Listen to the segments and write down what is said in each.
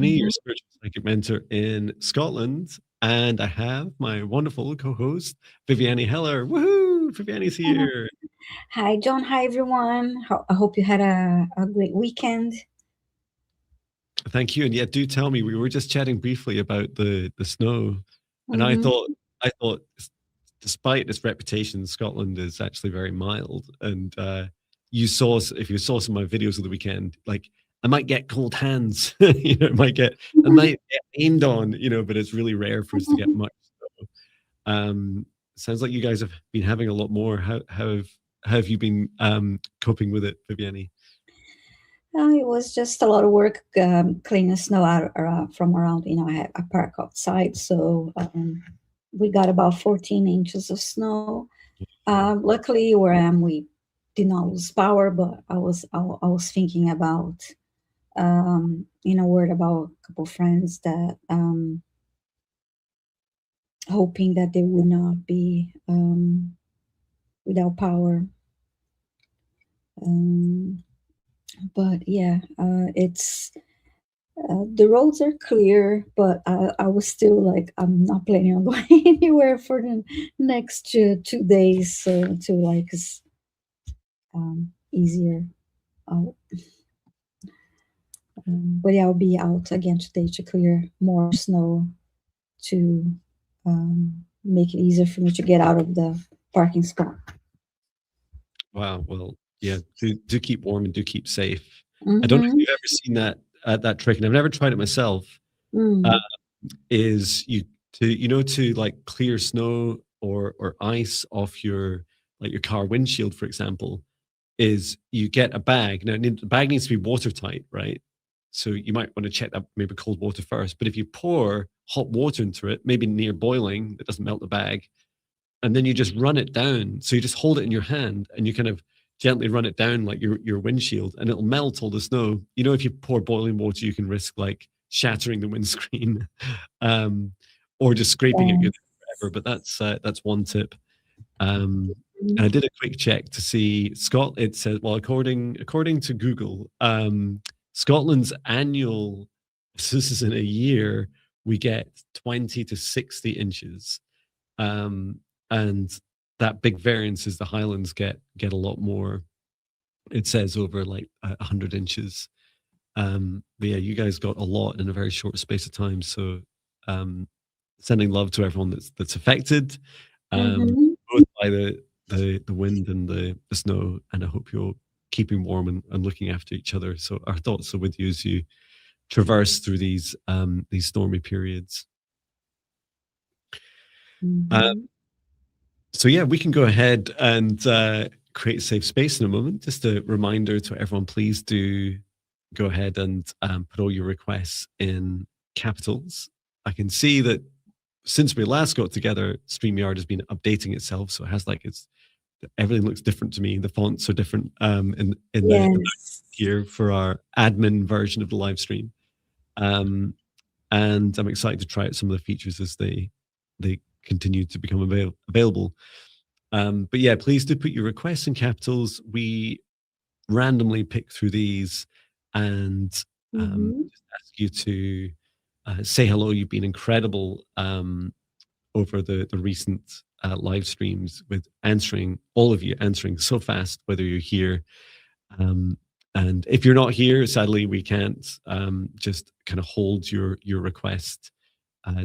Binnie, your Mhm. spiritual psychic mentor in Scotland. And I have my wonderful co-host, Viviane Heller. Woohoo! Viviane's here. Hi, John. Hi, everyone. I hope you had a great weekend. Thank you. And yeah, do tell me, we were just chatting briefly about the snow. And Mm-hmm. I thought despite its reputation, Scotland is actually very mild. And if you saw some of my videos of the weekend, like I might get cold hands, I might get aimed on, but it's really rare for us to get much. Um, Sounds like you guys have been having a lot more. How have you been coping with it, Viviane? It was just a lot of work cleaning snow out from around. I had a park outside, so we got about 14 inches of snow. Luckily, where I am, we did not lose power, but I was thinking about, word about a couple friends that hoping that they would not be without power. Um, but yeah, it's the roads are clear, but I was still like, I'm not planning on going anywhere for the next 2 days, to like easier out. But yeah, I'll be out again today to clear more snow to make it easier for me to get out of the parking spot. Wow. Well, yeah. Do keep warm and do keep safe. I don't know if Mm-hmm. you've ever seen that trick, and I've never tried it myself. Uh, Mm. is to like clear snow or ice off your car windshield, for example, is you get a bag. Now, the bag needs to be watertight, right? So you might want to check that maybe cold water first. But if you pour hot water into it, maybe near boiling, that doesn't melt the bag, and then you just run it down. So you just hold it in your hand and you kind of gently run it down like your windshield, and it'll melt all the snow. If you pour boiling water, you can risk like shattering the windscreen, um, or just scraping it good Yes. forever. But that's one tip. And I did a quick check to see It says, well, according to Google, Scotland's annual, so this is in a year, we get 20 to 60 inches. Um, and that big variance is the Highlands get a lot more. It says over like 100 inches. But yeah, you guys got a lot in a very short space of time. So um, sending love to everyone that's affected, Mm-hmm. both by the wind and the snow. And I hope you're keeping warm and looking after each other. So our thoughts are with you as you traverse through these stormy periods. Uh, Mm-hmm. so yeah, we can go ahead and create a safe space in a moment. Just a reminder to everyone, please do go ahead and put all your requests in capitals. I can see that since we last got together, StreamYard has been updating itself, so it has like everything looks different to me. The fonts are different in the Yes. here for our admin version of the live stream, and I'm excited to try out some of the features as they continue to become available. But yeah, please do put your requests in capitals. We randomly pick through these and Mm-hmm. just ask you to say hello. You've been incredible over the recent live streams with answering, all of you answering so fast, whether you're here. Um, and if you're not here, sadly, we can't just kind of hold your request.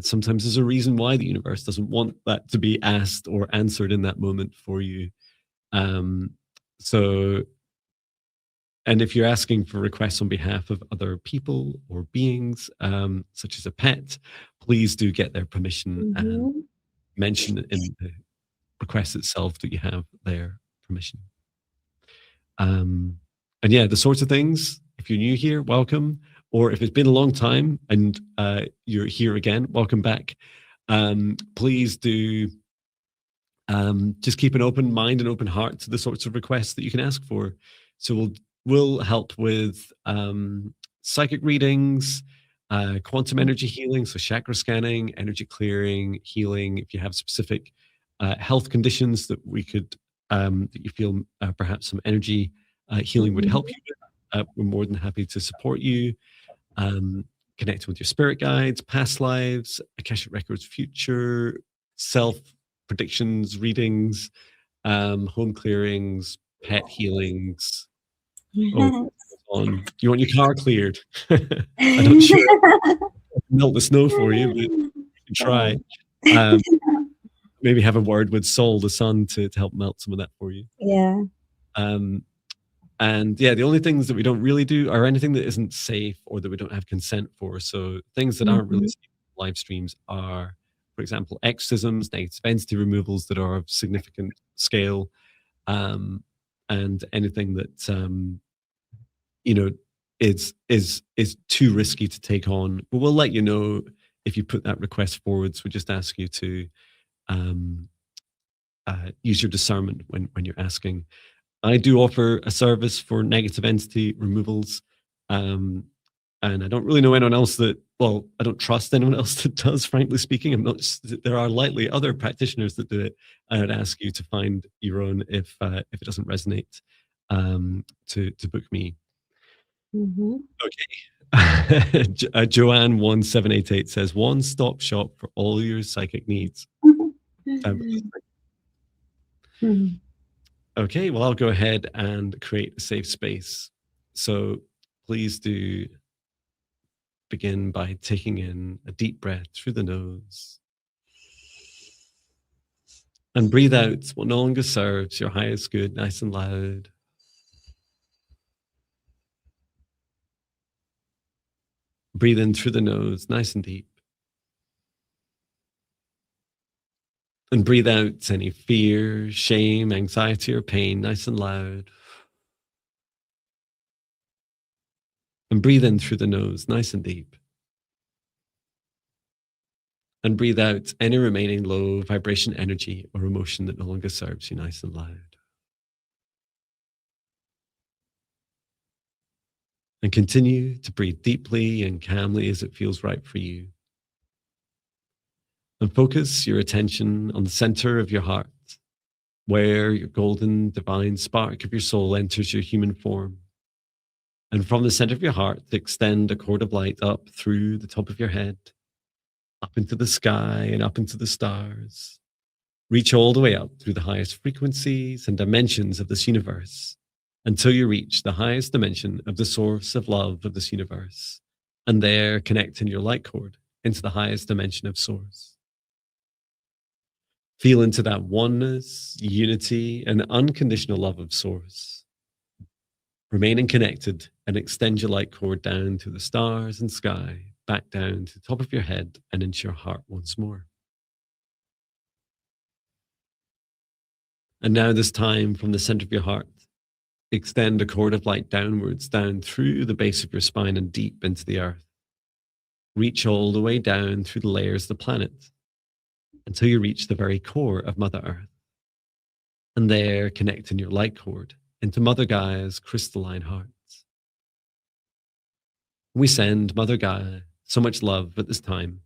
Sometimes there's a reason why the universe doesn't want that to be asked or answered in that moment for you. Um, so And if you're asking for requests on behalf of other people or beings, such as a pet, please do get their permission and Mm-hmm. mention in the request itself that you have their permission. And yeah, the sorts of things, if you're new here, welcome. Or if it's been a long time and you're here again, welcome back. Please do just keep an open mind and open heart to the sorts of requests that you can ask for. So we'll help with psychic readings, quantum energy healing, so chakra scanning, energy clearing, healing. If you have specific health conditions that that you feel perhaps some energy healing would help you with, we're more than happy to support you. connecting with your spirit guides, past lives, Akashic records, future, self predictions, readings, home clearings, pet healings. Oh, on. Do you want your car cleared? I'm not sure I can melt the snow for you, but you can try. Maybe have a word with Sol, the sun, to help melt some of that for you. Yeah. And yeah, the only things that we don't really do are anything that isn't safe or that we don't have consent for. So things that aren't really safe in live streams are, for example, exorcisms, negative entity removals that are of significant scale, and anything that you know is too risky to take on. But we'll let you know if you put that request forwards. We just ask you to use your discernment when you're asking. I do offer a service for negative entity removals, and I don't really know anyone else that. Well, I don't trust anyone else that does. Frankly speaking, I'm not. There are likely other practitioners that do it. I would ask you to find your own if it doesn't resonate. To book me. Okay. Joanne1788 says one-stop shop for all your psychic needs. Okay, well, I'll go ahead and create a safe space. So please do begin by taking in a deep breath through the nose and breathe out what no longer serves your highest good, nice and loud. Breathe in through the nose, nice and deep. And breathe out any fear, shame, anxiety, or pain, nice and loud. And breathe in through the nose, nice and deep. And breathe out any remaining low vibration energy or emotion that no longer serves you, nice and loud. And continue to breathe deeply and calmly as it feels right for you. And focus your attention on the center of your heart, where your golden divine spark of your soul enters your human form. And from the center of your heart, extend a cord of light up through the top of your head, up into the sky and up into the stars. Reach all the way up through the highest frequencies and dimensions of this universe until you reach the highest dimension of the source of love of this universe. And there connect in your light cord into the highest dimension of source. Feel into that oneness, unity, and unconditional love of source. Remaining connected and extend your light cord down to the stars and sky, back down to the top of your head and into your heart once more. And now this time from the center of your heart, extend a cord of light downwards, down through the base of your spine and deep into the earth. Reach all the way down through the layers of the planet until you reach the very core of Mother Earth. And there connect in your light cord into Mother Gaia's crystalline heart. We send Mother Gaia so much love at this time.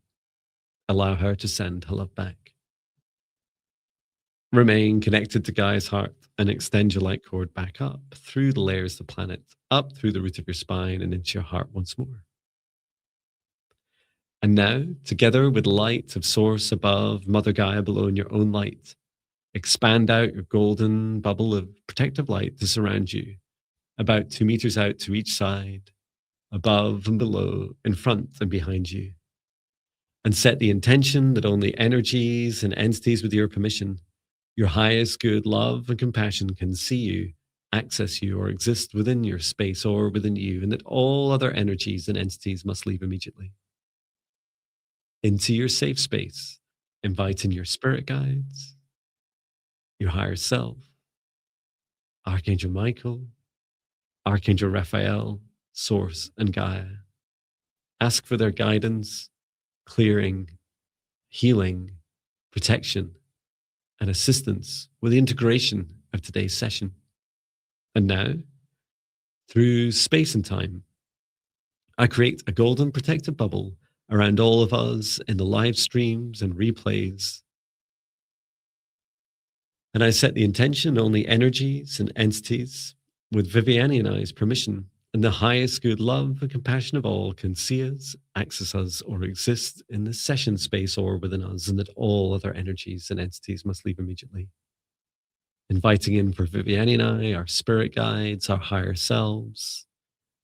Allow her to send her love back. Remain connected to Gaia's heart and extend your light cord back up through the layers of the planet, up through the root of your spine and into your heart once more. And now, together with light of source above, Mother Gaia below, in your own light, expand out your golden bubble of protective light to surround you, about 2 meters out to each side, above and below, in front and behind you. And set the intention that only energies and entities with your permission, your highest good love and compassion can see you, access you, or exist within your space or within you, and that all other energies and entities must leave immediately. Into your safe space, inviting your spirit guides, your higher self, Archangel Michael, Archangel Raphael, Source, and Gaia. Ask for their guidance, clearing, healing, protection, and assistance with the integration of today's session. And now, through space and time, I create a golden protective bubble around all of us in the live streams and replays. And I set the intention only energies and entities with Viviane and I's permission and the highest good love and compassion of all can see us, access us or exist in the session space or within us, and that all other energies and entities must leave immediately. Inviting in for Viviane and I, our spirit guides, our higher selves,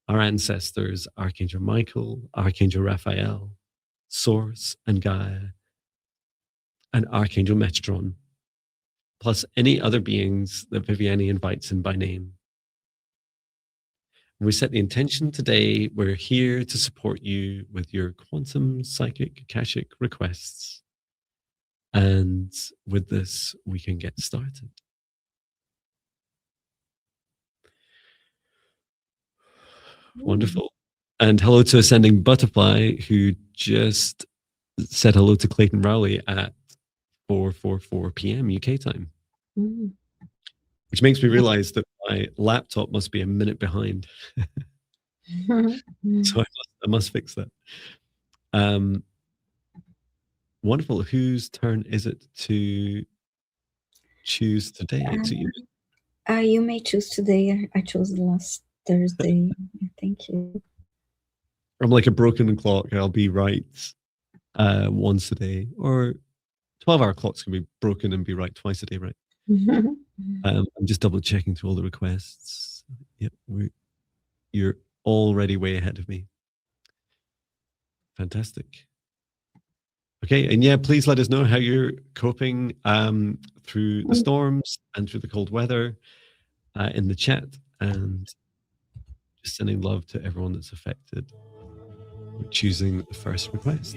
our ancestors, Archangel Michael, Archangel Raphael, Source and Gaia, and Archangel Metron, plus any other beings that Viviane invites in by name. We set the intention today. We're here to support you with your quantum, psychic, Akashic requests. And with this, we can get started. Wonderful. And hello to Ascending Butterfly, who just said hello to Clayton Rowley at 4:44 p.m. UK time. Which makes me realize that my laptop must be a minute behind. So I must fix that. Wonderful. Whose turn is it to choose today? You may choose today. I chose last Thursday. Thank you. I'm like a broken clock. I'll be right once a day, or 12-hour clocks can be broken and be right twice a day, right? I'm just double checking through all the requests. Yep, you're already way ahead of me. Fantastic. Okay, and yeah, please let us know how you're coping through the storms and through the cold weather in the chat, and just sending love to everyone that's affected. We're choosing the first request.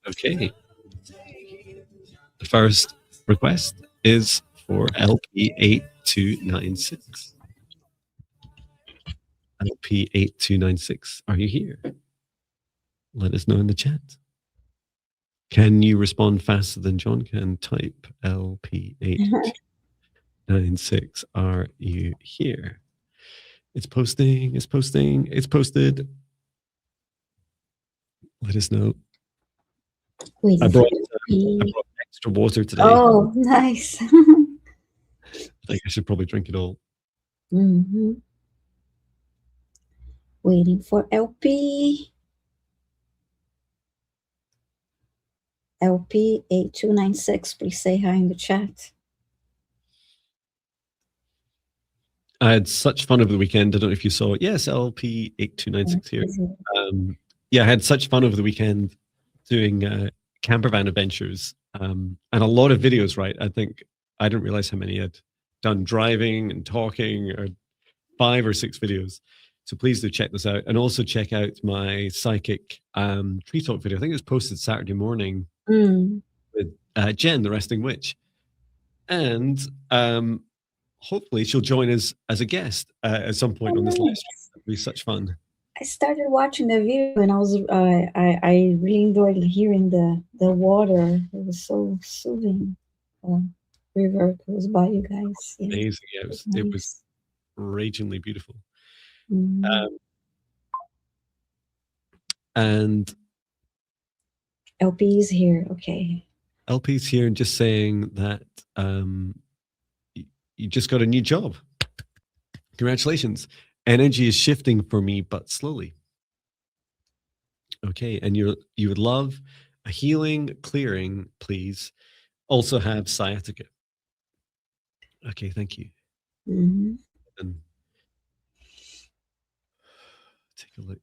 Okay. The first request is for LP8296. LP8296, are you here? Let us know in the chat. Can you respond faster than John can? Type LP8296, are you here? It's posting, it's posting, it's posted. Let us know. I brought extra water today. Oh, nice. I think I should probably drink it all. Waiting for LP. LP8296, please say hi in the chat. I had such fun over the weekend. I don't know if you saw it. Yes, LP8296 here. Yeah, I had such fun over the weekend doing camper van adventures and a lot of videos, right? I think I didn't realize how many I'd done driving and talking, or 5 or 6 videos. So please do check this out. And also check out my psychic tree talk video. I think it was posted Saturday morning with Jen, the Resting Witch. And hopefully she'll join us as a guest at some point on this live stream. It'll be such fun. I started watching the video and I really enjoyed hearing the water. It was so soothing. River goes by, you guys. Yeah. Amazing. Yeah, it was ragingly beautiful. And LP is here. Okay. LP's here and just saying that you just got a new job. Congratulations. Energy is shifting for me, but slowly. Okay, and you would love a healing, clearing, please. Also have sciatica. Okay, thank you. And take a look.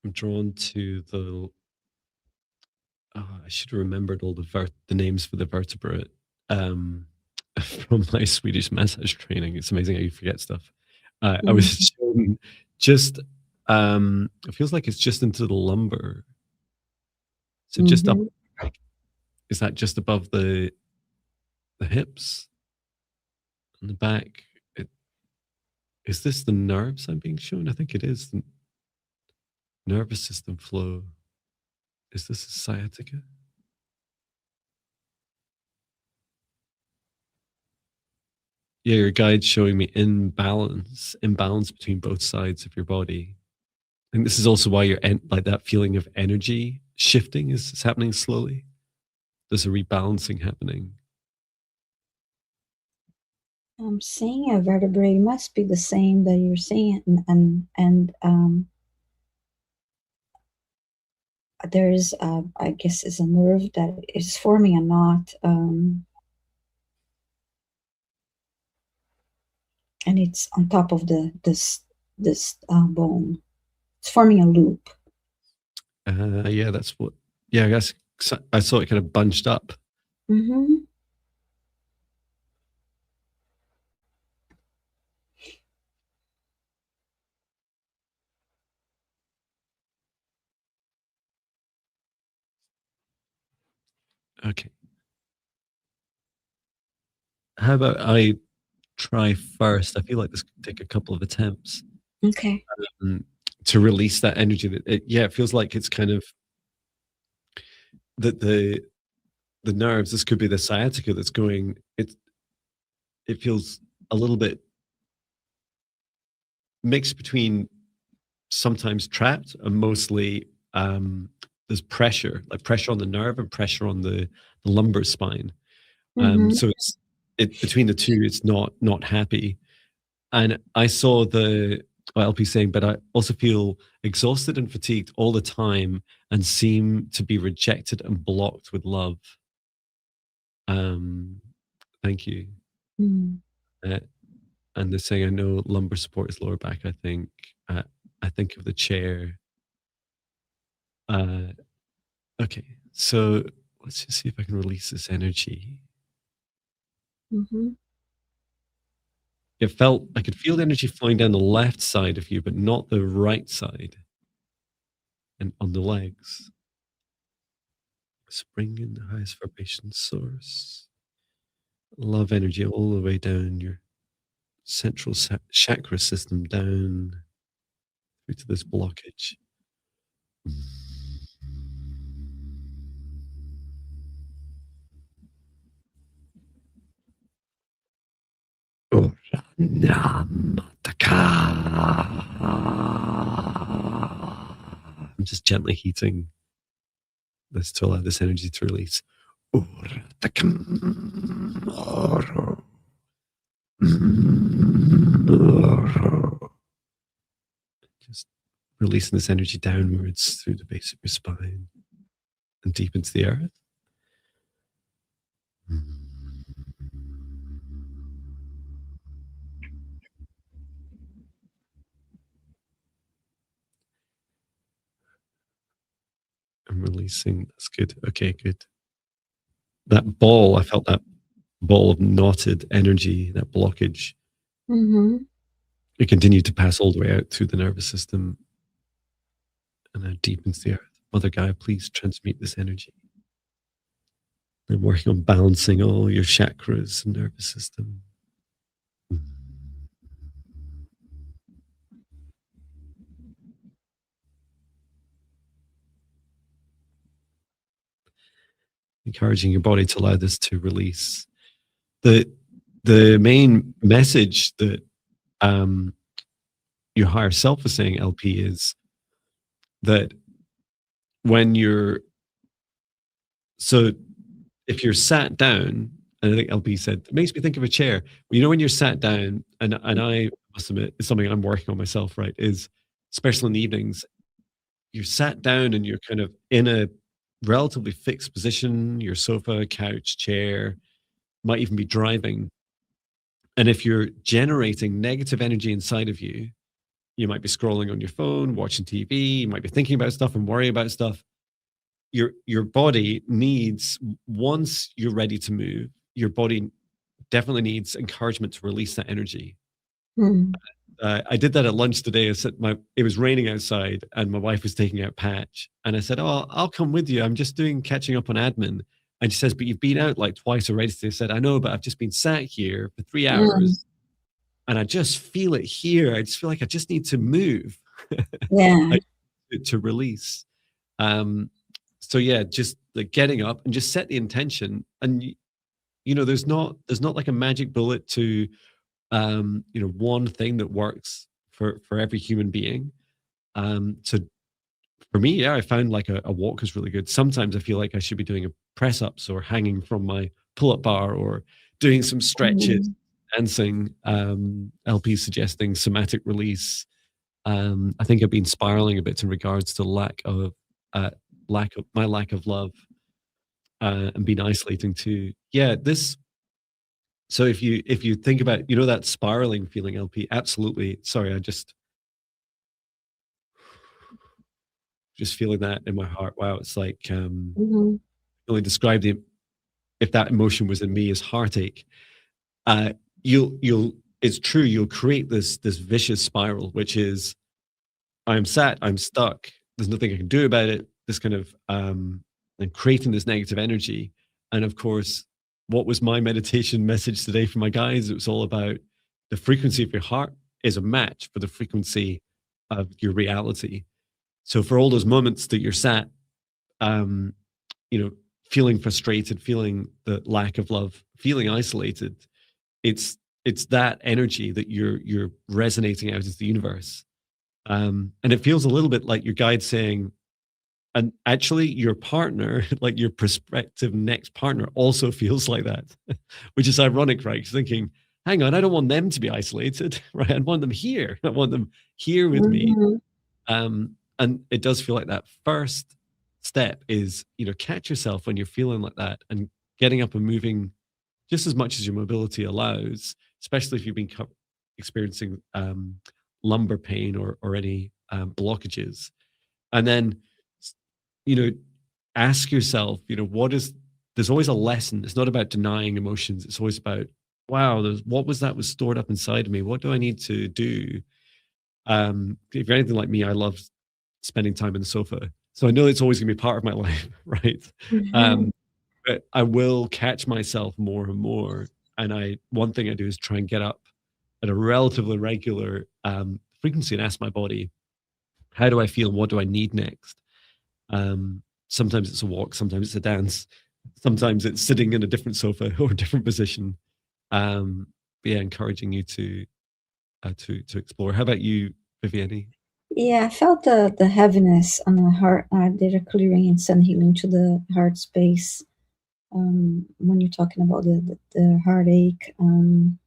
I'm drawn to the. I should have remembered all the names for the vertebrate from my Swedish massage training. It's amazing how you forget stuff. I was shown just. It feels like it's just into the lumbar. So just up. Is that just above the hips? On the back. Is this the nerves I'm being shown? I think it is. nervous system flow. Is this a sciatica? Yeah, your guide's showing me imbalance between both sides of your body. And this is also why you're like that feeling of energy shifting is happening slowly. There's a rebalancing happening. I'm seeing a vertebrae. It must be the same that you're seeing, and there's I guess is a nerve that is forming a knot, and it's on top of this bone. It's forming a loop. Yeah, that's what. Yeah, I guess I saw it kind of bunched up. Mm-hmm. Okay. How about I try first? I feel like this could take a couple of attempts. Okay. To release that energy. That it feels like it's kind of that the nerves. This could be the sciatica that's going. It feels a little bit mixed between sometimes trapped and mostly there's pressure, like pressure on the nerve and pressure on the lumbar spine. Mm-hmm. So it's between the two. It's not happy. And I saw the LP saying, but I also feel exhausted and fatigued all the time and seem to be rejected and blocked with love. Thank you. Mm. And they're saying, I know lumbar support is lower back. I think of the chair. Okay, so let's just see if I can release this energy. Mm-hmm. It felt I could feel the energy flowing down the left side of you, but not the right side. And on the legs. Spring in the highest vibration source. Love energy all the way down your central chakra system, down through to this blockage. I'm just gently heating this to allow this energy to release. Just releasing this energy downwards through the base of your spine and deep into the earth. I'm releasing. That's good. Okay, good. That ball, I felt that ball of knotted energy, that blockage. Mm-hmm. It continued to pass all the way out through the nervous system and now deep into the earth. Mother Gaia, please transmute this energy. I'm working on balancing all your chakras and nervous system. Encouraging your body to allow this to release. The main message that your higher self is saying, LP, is that when you're if you're sat down, and I think LP said, it makes me think of a chair. You know, when you're sat down, and I must admit, it's something I'm working on myself, right? Is especially in the evenings, you're sat down and you're kind of in a relatively fixed position, your sofa, couch, chair, might even be driving. And if you're generating negative energy inside of you, you might be scrolling on your phone, watching TV, you might be thinking about stuff and worrying about stuff. Your body needs, once you're ready to move, your body definitely needs encouragement to release that energy. Mm. I did that at lunch today. I said it was raining outside and my wife was taking out Patch. And I said, oh, I'll come with you. I'm just catching up on admin. And she says, but you've been out like twice already today. I said, I know, but I've just been sat here for 3 hours and I just feel it here. I just feel like I just need to move. Yeah. to release. Um, so yeah, just like getting up and just set the intention, and there's not like a magic bullet to one thing that works for every human being. So for me, yeah, I found like a walk is really good. Sometimes I feel like I should be doing a press ups or hanging from my pull up bar or doing some stretches, Mhm. dancing. LP suggesting somatic release. I think I've been spiraling a bit in regards to uh, lack of love, and been isolating too. Yeah, this. So if you think about that spiraling feeling, LP, absolutely. Sorry, I just feeling that in my heart. Wow, it's like Mhm. only describe the if that emotion was in me as heartache. Uh, you'll it's true. You'll create this vicious spiral, which is I'm stuck. There's nothing I can do about it. This kind of and creating this negative energy. And of course, what was my meditation message today for my guys? It was all about the frequency of your heart is a match for the frequency of your reality. So for all those moments that you're sat, um, you know, feeling frustrated, feeling the lack of love, feeling isolated, it's it's that energy that you're resonating out into the universe. And it feels a little bit like your guide saying, and actually your partner, like your prospective next partner, also feels like that, which is ironic, right? 'Cause thinking, hang on, I don't want them to be isolated, right? I want them here. I want them here with me. Mhm. And it does feel like that first step is, catch yourself when you're feeling like that and getting up and moving just as much as your mobility allows, especially if you've been experiencing lumbar pain or any blockages. And then, s- you know, ask yourself, there's always a lesson. It's not about denying emotions. It's always about, wow, what was stored up inside of me? What do I need to do? If you're anything like me, I love spending time in the sofa. So I know it's always going to be part of my life, right? Mhm. Um, but I will catch myself more and more. And one thing I do is try and get up at a relatively regular frequency and ask my body, how do I feel? What do I need next? Sometimes it's a walk, sometimes it's a dance, sometimes it's sitting in a different sofa or a different position. But yeah, encouraging you to explore. How about you, Viviane? Yeah, I felt the heaviness on the heart. I did a clearing and sun healing to the heart space. When you're talking about the heartache, and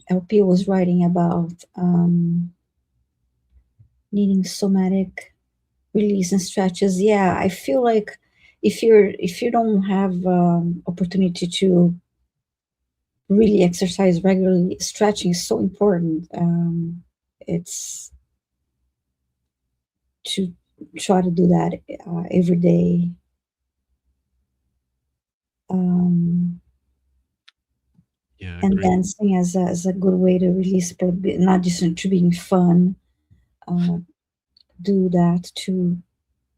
LP was writing about needing somatic release and stretches. Yeah, I feel like if you don't have opportunity to really exercise regularly, stretching is so important. It's to try to do that every day. Um, Yeah, I and agree. dancing as a good way to release, but not just to being fun. Uh, do that to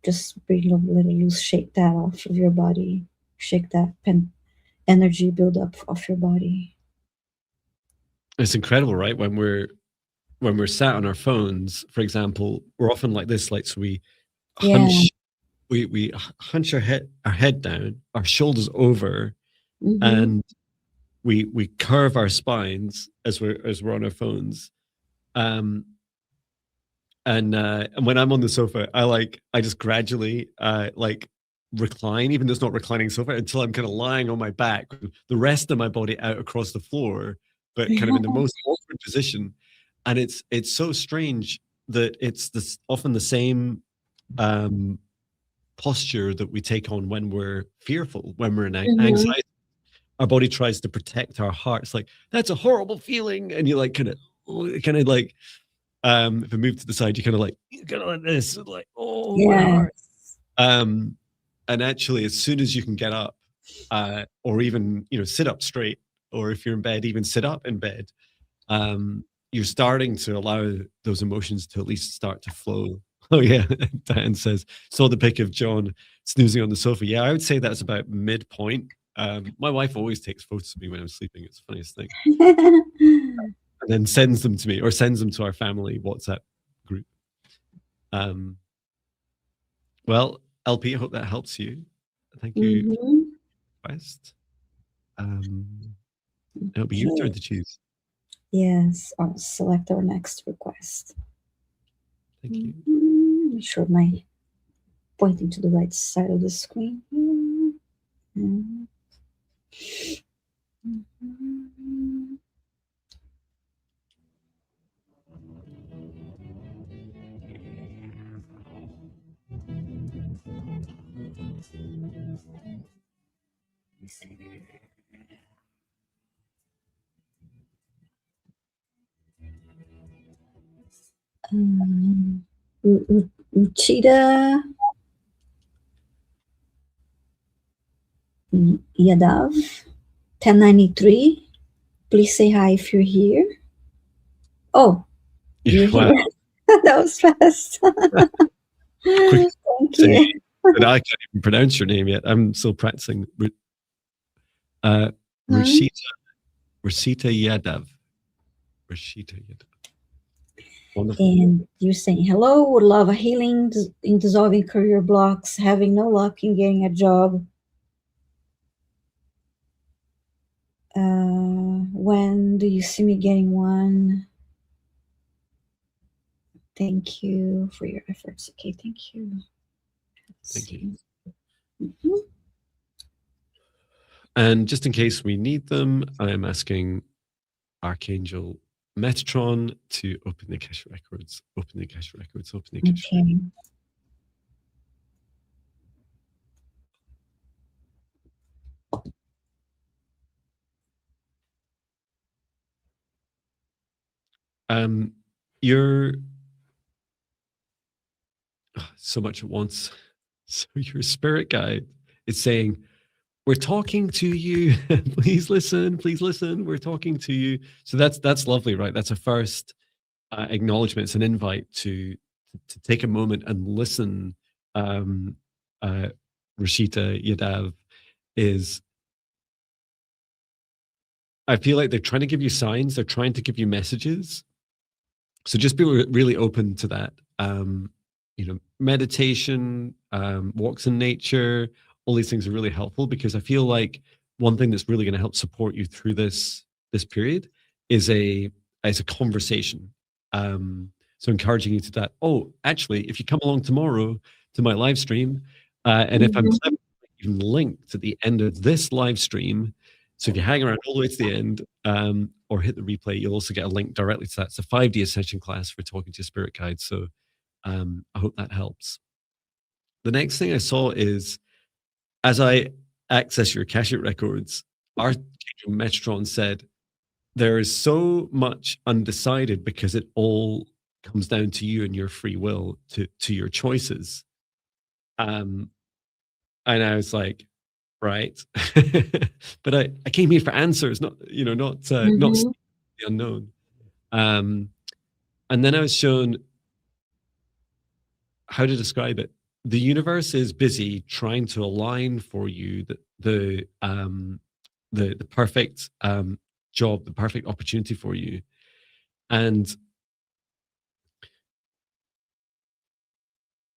just bring a little loose, shake that off of your body, shake that energy build up off your body. It's incredible, right? When we're sat on our phones, for example, we're often like this, like so Yeah. hunch we hunch our head down, our shoulders over, Mm-hmm. and we curve our spines as we're on our phones. Um, and when I'm on the sofa, I just gradually like recline, even though it's not reclining sofa, until I'm kind of lying on my back, with the rest of my body out across the floor, but kind of in the most awkward position. And it's so strange that it's this often the same um, posture that we take on when we're fearful, when we're in Mm-hmm. anxiety. Our body tries to protect our heart. It's like that's a horrible feeling, and you like kind of like if I move to the side, you kind of like this, like, oh my Yeah. heart. Um, and actually, as soon as you can get up, or even sit up straight, or if you're in bed, even sit up in bed, you're starting to allow those emotions to at least start to flow. Oh yeah, Dan says saw the pic of John snoozing on the sofa. Yeah, I would say that's about midpoint. My wife always takes photos of me when I'm sleeping. It's the funniest thing. And then sends them to me or sends them to our family WhatsApp group. Well, LP, I hope that helps you. Thank you for the request. It'll be your turn to choose. Yes, I'll select our next request. Thank you. Make sure my pointing to the right side of the screen. Uchida Yadav, 1093. Please say hi if you're here. Oh, you're Wow. here. That was fast. Quick Thank you. but I can't even pronounce your name yet. I'm still practicing. Rashita Yadav. Rashita Yadav. Wonderful. And you're saying, hello, would love a healing in dissolving career blocks, having no luck in getting a job. When do you see me getting one? Thank you for your efforts. Okay, thank you. Thank you. And just in case we need them, I am asking Archangel Metatron to open the Akashic records. Open the Akashic records. Open the Akashic records. You're so much at once. So your spirit guide is saying, we're talking to you. Please listen. Please listen. We're talking to you. So that's lovely, right? That's a first acknowledgement. It's an invite to take a moment and listen. Rashita Yadav is, I feel like they're trying to give you signs. They're trying to give you messages. So just be really open to that. Meditation, walks in nature, all these things are really helpful, because I feel like one thing that's really going to help support you through this period is a conversation. So encouraging you to that. Oh, actually, if you come along tomorrow to my live stream, and if I'm clever, even link to the end of this live stream. So if you hang around all the way to the end, or hit the replay, you'll also get a link directly to that. It's a 5-day ascension class for talking to your spirit guides. So I hope that helps. The next thing I saw is, as I access your Akashic records, Archangel Metatron said, there is so much undecided because it all comes down to you and your free will, to your choices. And I was like, right. But I came here for answers, not the unknown. And then I was shown how to describe it. The universe is busy trying to align for you the perfect job, the perfect opportunity for you. And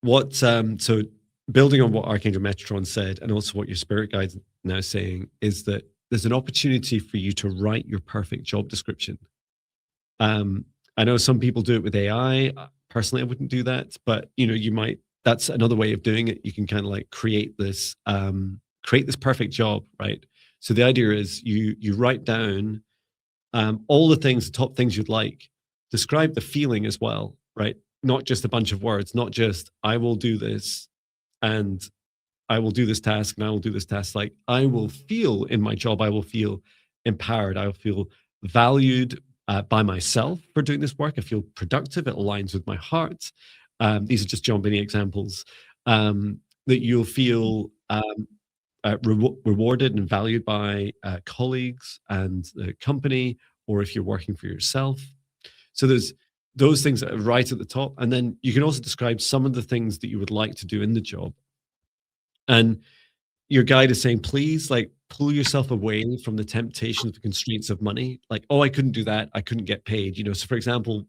what so building on what Archangel Metatron said, and also what your spirit guide's now saying, is that there's an opportunity for you to write your perfect job description. I know some people do it with AI. Personally, I wouldn't do that, but you might. That's another way of doing it. You can kind of like create this perfect job, right? So the idea is you write down all the top things you'd like. Describe the feeling as well, right? Not just a bunch of words, not just I will do this and I will do this task and I will do this task. Like, I will feel in my job, I will feel empowered. I will feel valued by myself for doing this work. I feel productive. It aligns with my heart. These are just Jon Binnie examples. That you'll feel rewarded and valued by colleagues and the company, or if you're working for yourself. So there's those things that are right at the top. And then you can also describe some of the things that you would like to do in the job. And your guide is saying, please, like, pull yourself away from the temptations, the constraints of money. Like, oh, I couldn't do that. I couldn't get paid. So for example,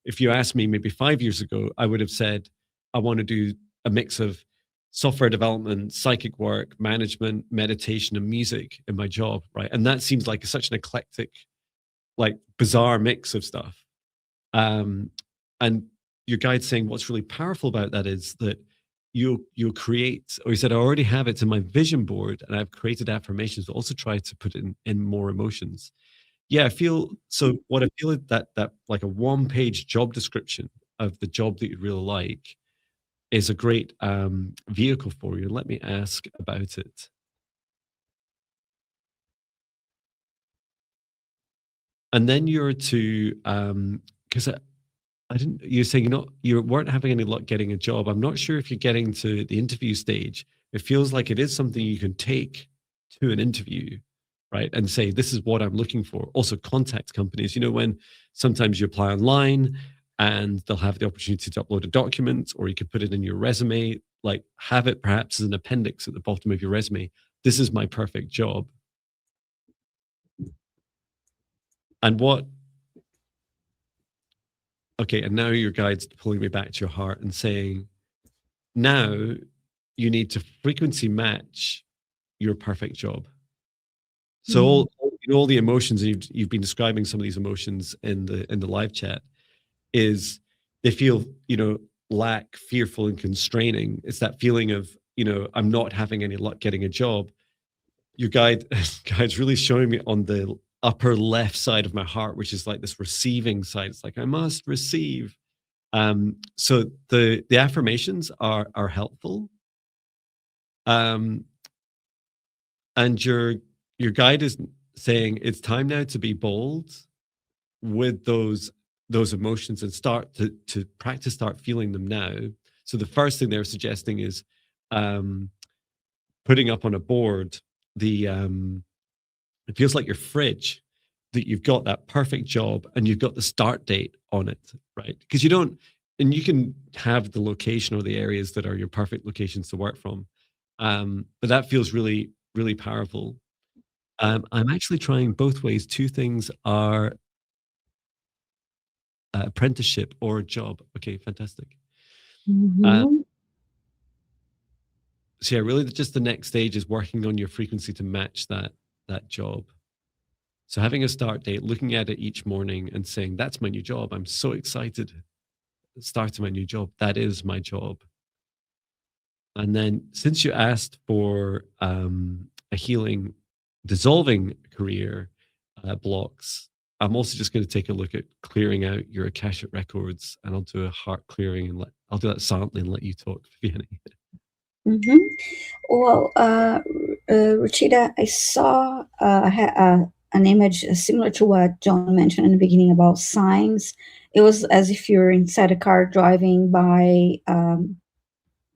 if you asked me maybe 5 years ago, I would have said, I want to do a mix of software development, psychic work, management, meditation, and music in my job, right? And that seems like such an eclectic, like bizarre mix of stuff. And your guide's saying what's really powerful about that is that you'll create, or he said, I already have it in my vision board and I've created affirmations, but also try to put it in more emotions. Yeah, I feel so. What I feel is that like a one-page job description of the job that you'd really like is a great vehicle for you. Let me ask about it. And then you're to because I didn't. You're saying you weren't having any luck getting a job. I'm not sure if you're getting to the interview stage. It feels like it is something you can take to an interview, right? And say, this is what I'm looking for. Also, contact companies. When sometimes you apply online and they'll have the opportunity to upload a document, or you could put it in your resume. Like, have it perhaps as an appendix at the bottom of your resume. This is my perfect job. And what okay, and now your guide's pulling me back to your heart and saying, now you need to frequency match your perfect job. So all the emotions, and you've been describing some of these emotions in the live chat, is they feel, lack, fearful, and constraining. It's that feeling of, I'm not having any luck getting a job. Your guide's really showing me on the upper left side of my heart, which is like this receiving side. It's like, I must receive. So the affirmations are helpful. And your guide is saying it's time now to be bold with those emotions and start to practice, start feeling them now. So the first thing they're suggesting is putting up on a board the it feels like your fridge, that you've got that perfect job and you've got the start date on it, right? Because and you can have the location or the areas that are your perfect locations to work from. But that feels really, really powerful. I'm actually trying both ways. Two things are apprenticeship or job. Okay, fantastic. Mm-hmm. So yeah, really just the next stage is working on your frequency to match that job. So having a start date, looking at it each morning and saying, that's my new job. I'm so excited starting my new job. That is my job. And then since you asked for a healing, dissolving career blocks, I'm also just going to take a look at clearing out your Akashic records, and I'll do a heart clearing and I'll do that silently and let you talk, Viviane. Mm-hmm. Well, Rachida, I saw an image similar to what John mentioned in the beginning about signs. It was as if you're inside a car driving by,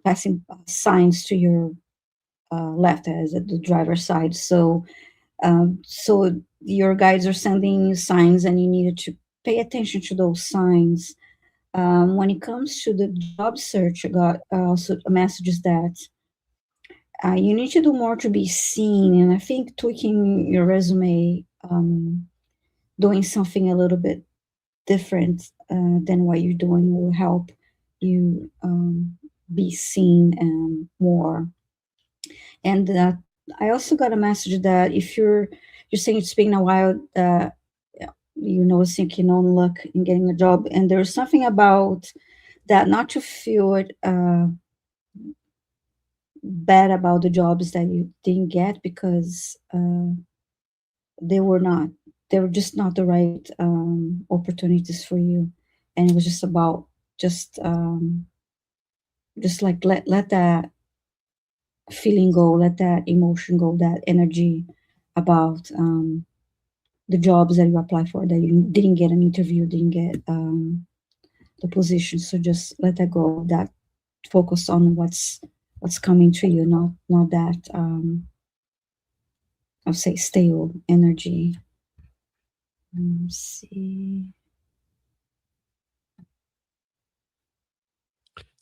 passing signs to your left as at the driver's side. So your guides are sending you signs, and you needed to pay attention to those signs. When it comes to the job search, I got also a message that you need to do more to be seen. And I think tweaking your resume, doing something a little bit different than what you're doing will help you be seen and more. And I also got a message that if you're saying it's been a while, you know, thinking on luck in getting a job, and there's something about that, not to feel it bad about the jobs that you didn't get, because they were not, they were just not the right opportunities for you, and it was just about just like let that feeling go, let that emotion go, that energy about the jobs that you apply for that you didn't get an interview, didn't get the position. So just let that go. That focus on what's coming to you, not that I'll say stale energy. Let's see.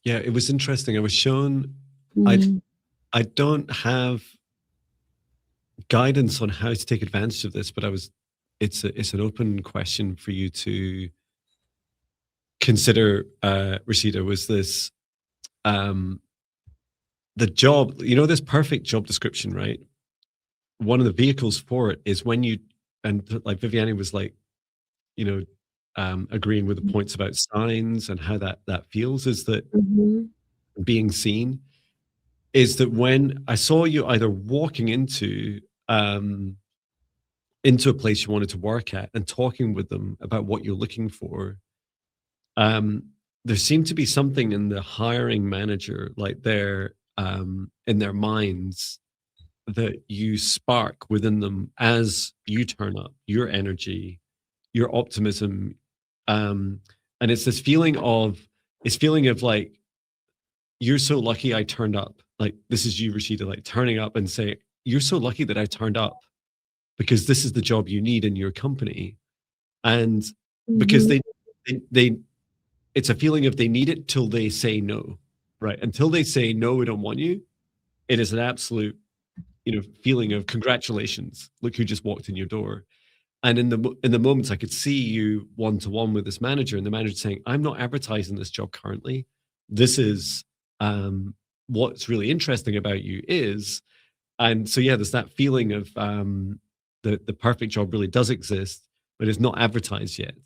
Yeah, it was interesting. I was shown Mm. I don't have guidance on how to take advantage of this, but it's an open question for you to consider, Rashida. Was this the job, this perfect job description, right? One of the vehicles for it is when you, and like Viviane was like, agreeing with the points about signs and how that feels, is that being seen, is that when I saw you either walking into a place you wanted to work at and talking with them about what you're looking for, there seemed to be something in the hiring manager, like in their minds, that you spark within them as you turn up, your energy, your optimism, and it's this feeling of like, you're so lucky I turned up. Like, this is you, Rashida, like turning up and say, you're so lucky that I turned up, because this is the job you need in your company. And because they it's a feeling of they need it till they say no, right? Until they say no, we don't want you. It is an absolute, feeling of congratulations. Look who just walked in your door. And in the moments, I could see you one-to-one with this manager, and the manager saying, "I'm not advertising this job currently. This is what's really interesting about you is," and so yeah, there's that feeling of the perfect job really does exist, but it's not advertised yet.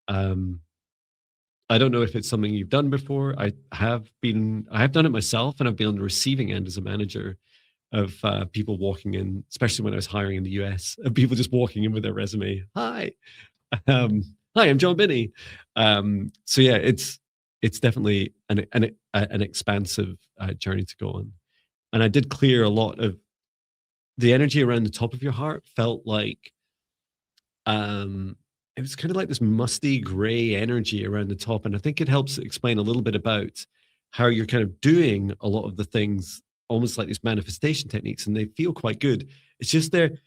I don't know if it's something you've done before. I have done it myself, and I've been on the receiving end as a manager of people walking in, especially when I was hiring in the US, of people just walking in with their resume. Hi, hi, I'm Jon Binnie. So yeah, it's definitely an expansive journey to go on. And I did clear a lot of the energy around the top of your heart. Felt like it was kind of like this musty gray energy around the top. And I think it helps explain a little bit about how you're kind of doing a lot of the things, almost like these manifestation techniques, and they feel quite good. It's just they're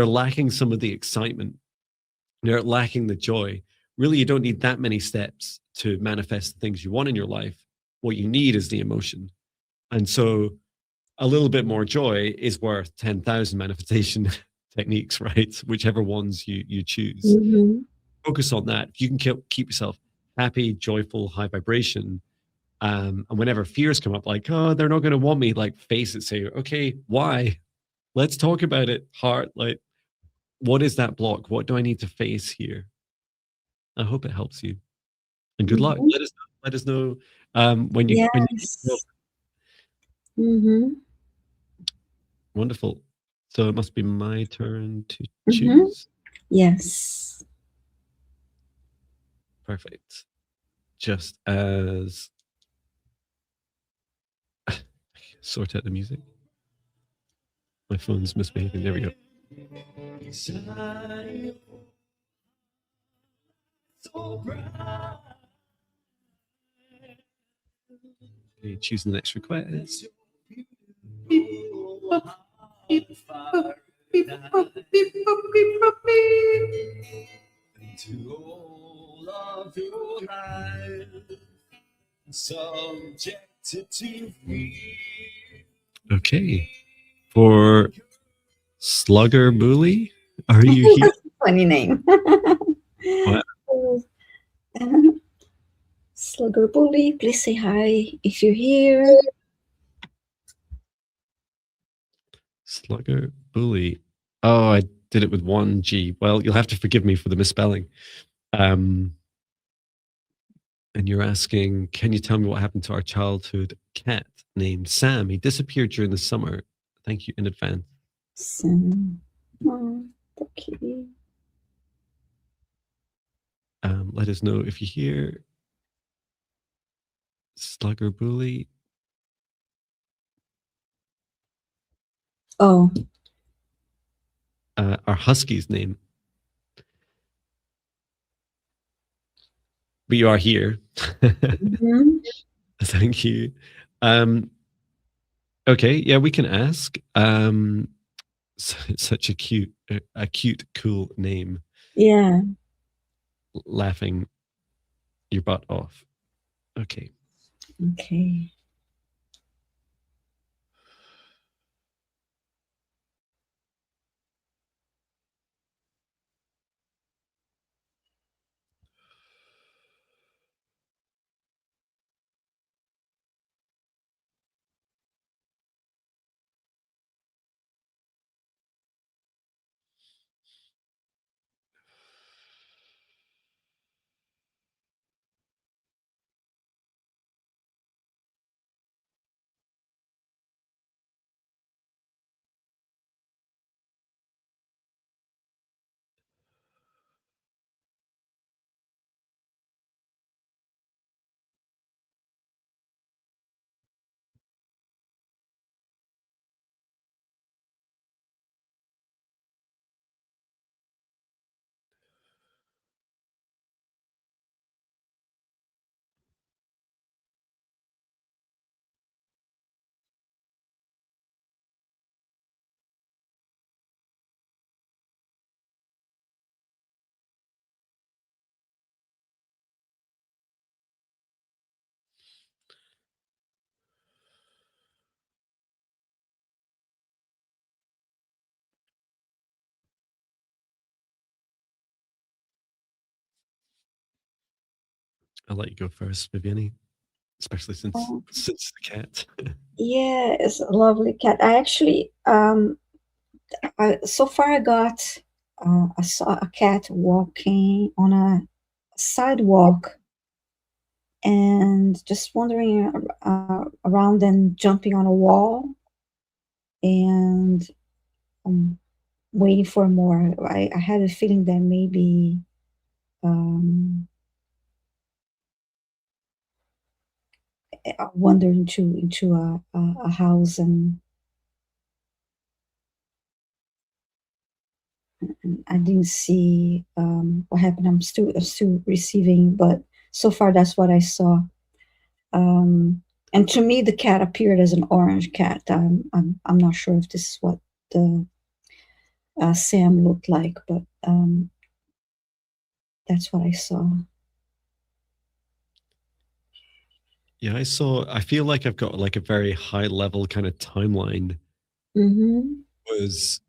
lacking some of the excitement. They're lacking the joy. Really, you don't need that many steps to manifest the things you want in your life. What you need is the emotion. And so a little bit more joy is worth 10,000 manifestation techniques, right? Whichever ones you choose. Focus on that. If you can keep yourself happy, joyful, high vibration, and whenever fears come up, like, oh, they're not going to want me, like, face it, say, okay, why? Let's talk about it. Heart, like, what is that block? What do I need to face here? I hope it helps you. And good luck. Let us know when you Yes. Wonderful. So it must be my turn to choose. Yes. Perfect. Just as sort out the music. My phone's misbehaving. There we go. Okay, choose the next request. To all of your life, subjected to me. Okay. For Slugger Bully, are you here? Funny name. What? Slugger Bully, please say hi if you're here. Slugger Bully. Oh, I did it with one G. Well, you'll have to forgive me for the misspelling. And you're asking, can you tell me what happened to our childhood cat named Sam? He disappeared during the summer. Thank you in advance. Sam. Oh, okay. Let us know if you hear Slugger Bully. Oh. Our husky's name. But you are here. Thank you. Okay, yeah, we can ask. It's such a cute, cool name. Yeah. Laughing your butt off. Okay. I'll let you go first, Viviane, especially since Oh, since the cat. yeah, it's a lovely cat. I actually, so far I got, I saw a cat walking on a sidewalk and just wandering around and jumping on a wall and um, waiting for more. I had a feeling that maybe um, I wandered into a house and I didn't see what happened. I'm still receiving, but so far that's what I saw. Um, and to me, the cat appeared as an orange cat. I'm not sure if this is what the Sam looked like, but that's what I saw. Yeah, I feel like I've got like a very high level kind of timeline. Mm-hmm. Was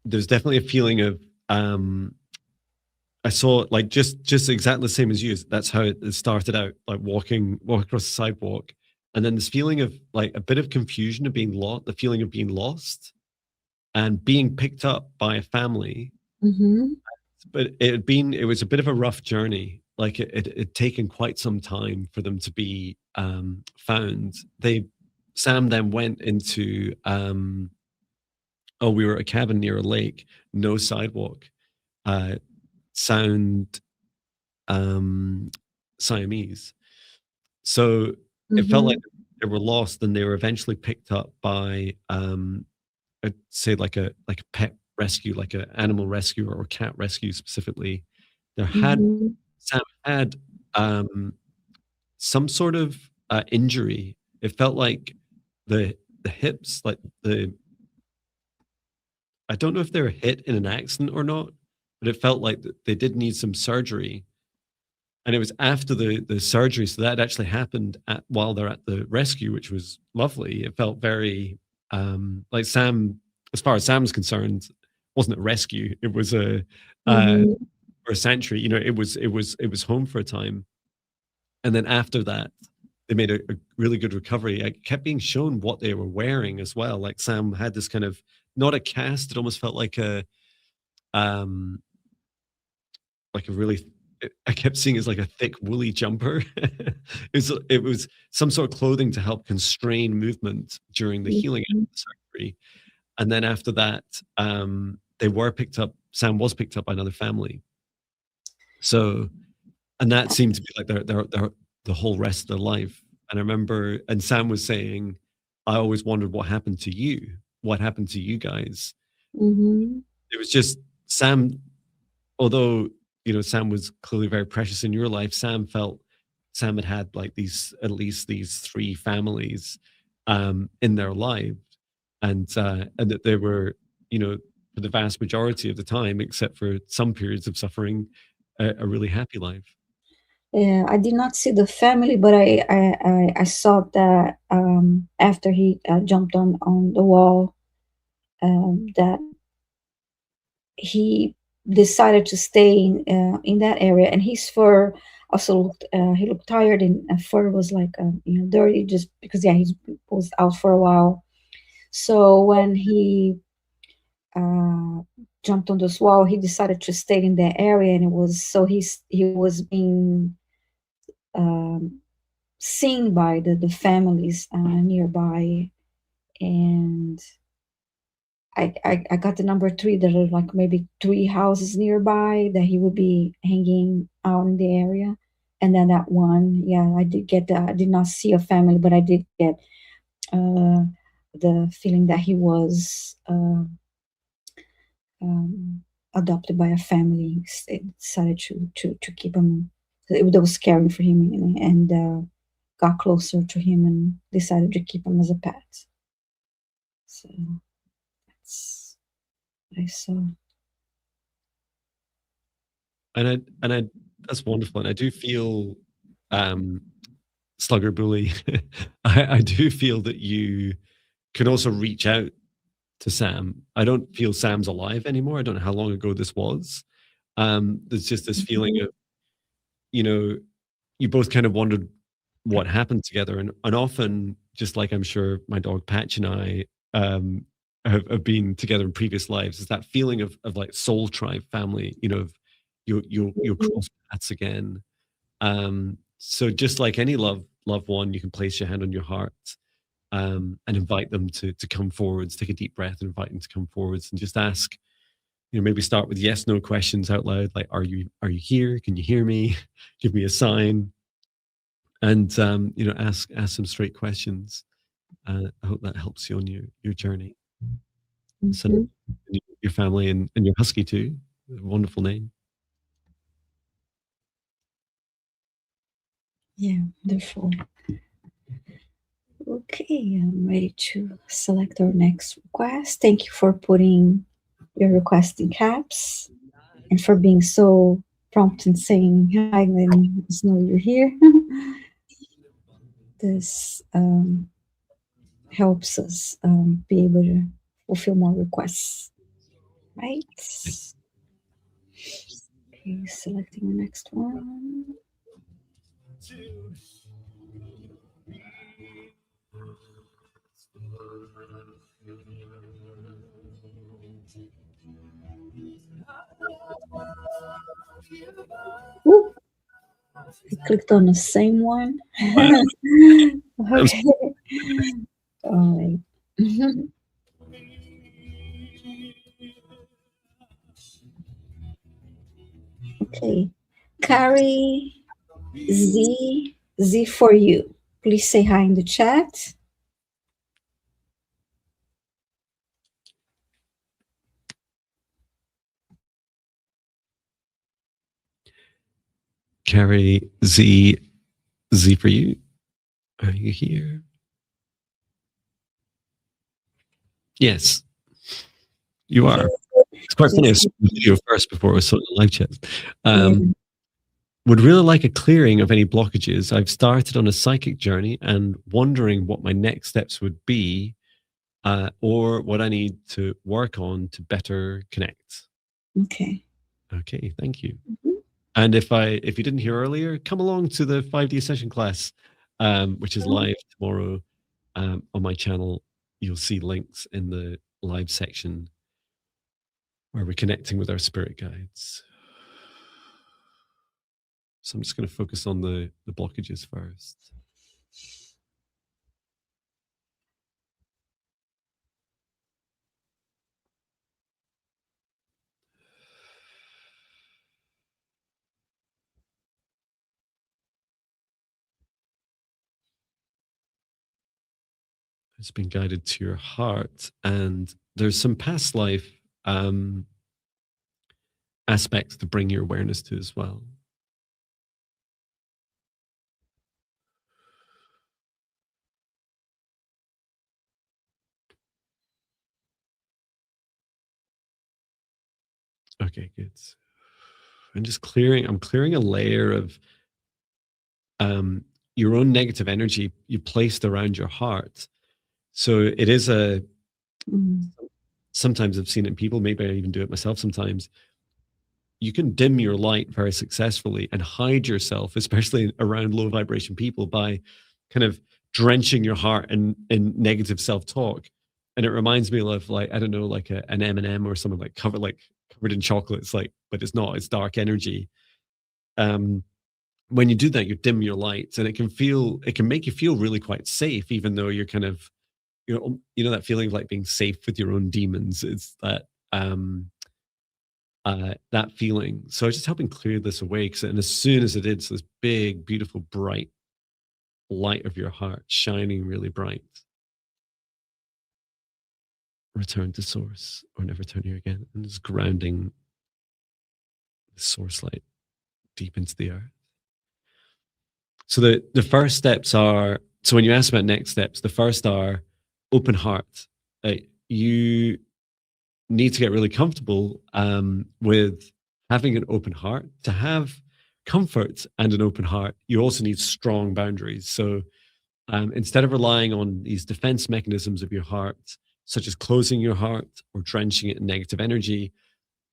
There's definitely a feeling of I saw like just exactly the same as you. That's how it started out, like walk across the sidewalk, and then this feeling of like a bit of confusion of being lost, the feeling of being lost, and being picked up by a family. Mm-hmm. But it was a bit of a rough journey. Like it taken quite some time for them to be found. Sam then went into we were at a cabin near a lake, no sidewalk, uh, sound Siamese. So it felt like Mm-hmm. they were lost, and they were eventually picked up by I'd say like a pet rescue, like an animal rescue or cat rescue specifically. There had Mm-hmm. Sam had um, some sort of injury. It felt like the hips, like the I don't know if they were hit in an accident or not, but it felt like they did need some surgery. And it was after the surgery, so that actually happened while they're at the rescue, which was lovely. It felt very like Sam, as far as Sam's concerned, wasn't a rescue. It was a Mm-hmm. for a sanctuary. You know, it was home for a time, and then after that, they made a really good recovery. I kept being shown what they were wearing as well. Like Sam had this kind of not a cast. It almost felt um like a really I kept seeing it as like a thick woolly jumper. It was some sort of clothing to help constrain movement during the healing Mm-hmm. of the surgery. And then after that, they were picked up. Sam was picked up by another family. So, and that seemed to be like their the whole rest of their life. And I remember, and Sam was saying, I always wondered what happened to you. What happened to you guys? Mm-hmm. It was just Sam, although you know Sam was clearly very precious in your life. Sam had had like these at least these three families in their life, and that they were, you know, for the vast majority of the time, except for some periods of suffering, a really happy life. Yeah, I did not see the family, but I saw that after he jumped on the wall, that he decided to stay in that area, and his fur also looked he looked tired, and fur was like dirty just because yeah he was out for a while. So when he uh, jumped on this wall, he decided to stay in that area, and it was so he was being um, seen by the families nearby, and I got the number three. There are like maybe three houses nearby that he would be hanging out in the area. And then that one, yeah, I did get I did not see a family, but I did get uh, the feeling that he was um, adopted by a family. It decided to keep him. It was caring for him and got closer to him and decided to keep him as a pet. So that's what I saw. And I that's wonderful. And I do feel um slugger bully. I do feel that you can also reach out to Sam. I don't feel Sam's alive anymore. I don't know how long ago this was. There's just this feeling Mhm. of, you know, you both kind of wondered what happened together, and often, just like I'm sure my dog Patch and I um, have been together in previous lives, is that feeling of like soul tribe family. Of you'll Mhm. cross paths again. So just like any loved one, you can place your hand on your heart and invite them to come forwards. Take a deep breath and invite them to come forwards, and just ask. Maybe start with yes no questions out loud, like are you here? Can you hear me? Give me a sign. And ask some straight questions. I hope that helps you on your journey. So Mhm. your family and your husky too. Wonderful name. Yeah, wonderful. Okay, I'm ready to select our next request. Thank you for putting your request in caps and for being so prompt and saying hi when us know you're here. This helps us be able to fulfill more requests, right? Okay, selecting the next one. Ooh, I clicked on the same one. Wow. I'm Okay. All right. Okay. Carrie Z for you. Please say hi in the chat. Carrie Z for you. Are you here? Yes, you Okay. are. It's quite funny. I Just saw the video first before I saw the live chat. yeah. Would really like a clearing of any blockages. I've started on a psychic journey and wondering what my next steps would be, or what I need to work on to better connect. Okay. Okay, thank you. Mhm. And if you didn't hear earlier, come along to the 5D session class, which is live tomorrow on my channel. You'll see links in the live section where we're connecting with our spirit guides. So I'm just going to focus on the blockages first. It's been guided to your heart, and there's some past life aspects to bring your awareness to as well. Okay, good. And just I'm clearing a layer of your own negative energy you placed around your heart. So it is Mhm. sometimes I've seen it in people, maybe I even do it myself sometimes. You can dim your light very successfully and hide yourself, especially around low vibration people, by kind of drenching your heart in negative self-talk. And it reminds me of, like, I don't know, like an M&M or something, like covered in chocolate. It's like, but it's not, it's dark energy. Um, when you do that, you dim your lights, and it can make you feel really quite safe, even though you're kind of, that feeling of like being safe with your own demons. It's that feeling. So I was just helping clear this away, and as soon as it did, so this big, beautiful, bright light of your heart shining really bright. Return to source, or never turn here again, and just grounding the source light deep into the earth. So the first steps are, so when you ask about next steps, the first are open heart. You need to get really comfortable with having an open heart. To have comfort and an open heart, you also need strong boundaries. So instead of relying on these defense mechanisms of your heart, such as closing your heart or drenching it in negative energy,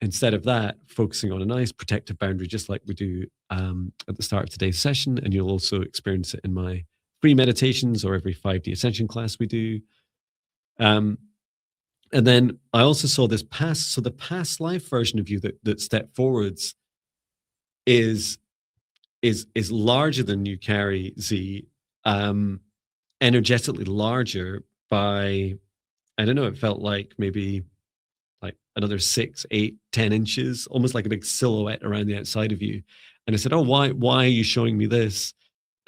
instead of that, focusing on a nice protective boundary, just like we do at the start of today's session. And you'll also experience it in my free meditations or every 5D ascension class we do. And then I also saw this past, so the past life version of you that stepped forwards is larger than you carry, Z, energetically larger by, I don't know, it felt like maybe like another 6, 8, 10 inches, almost like a big silhouette around the outside of you. And I said, oh, why are you showing me this?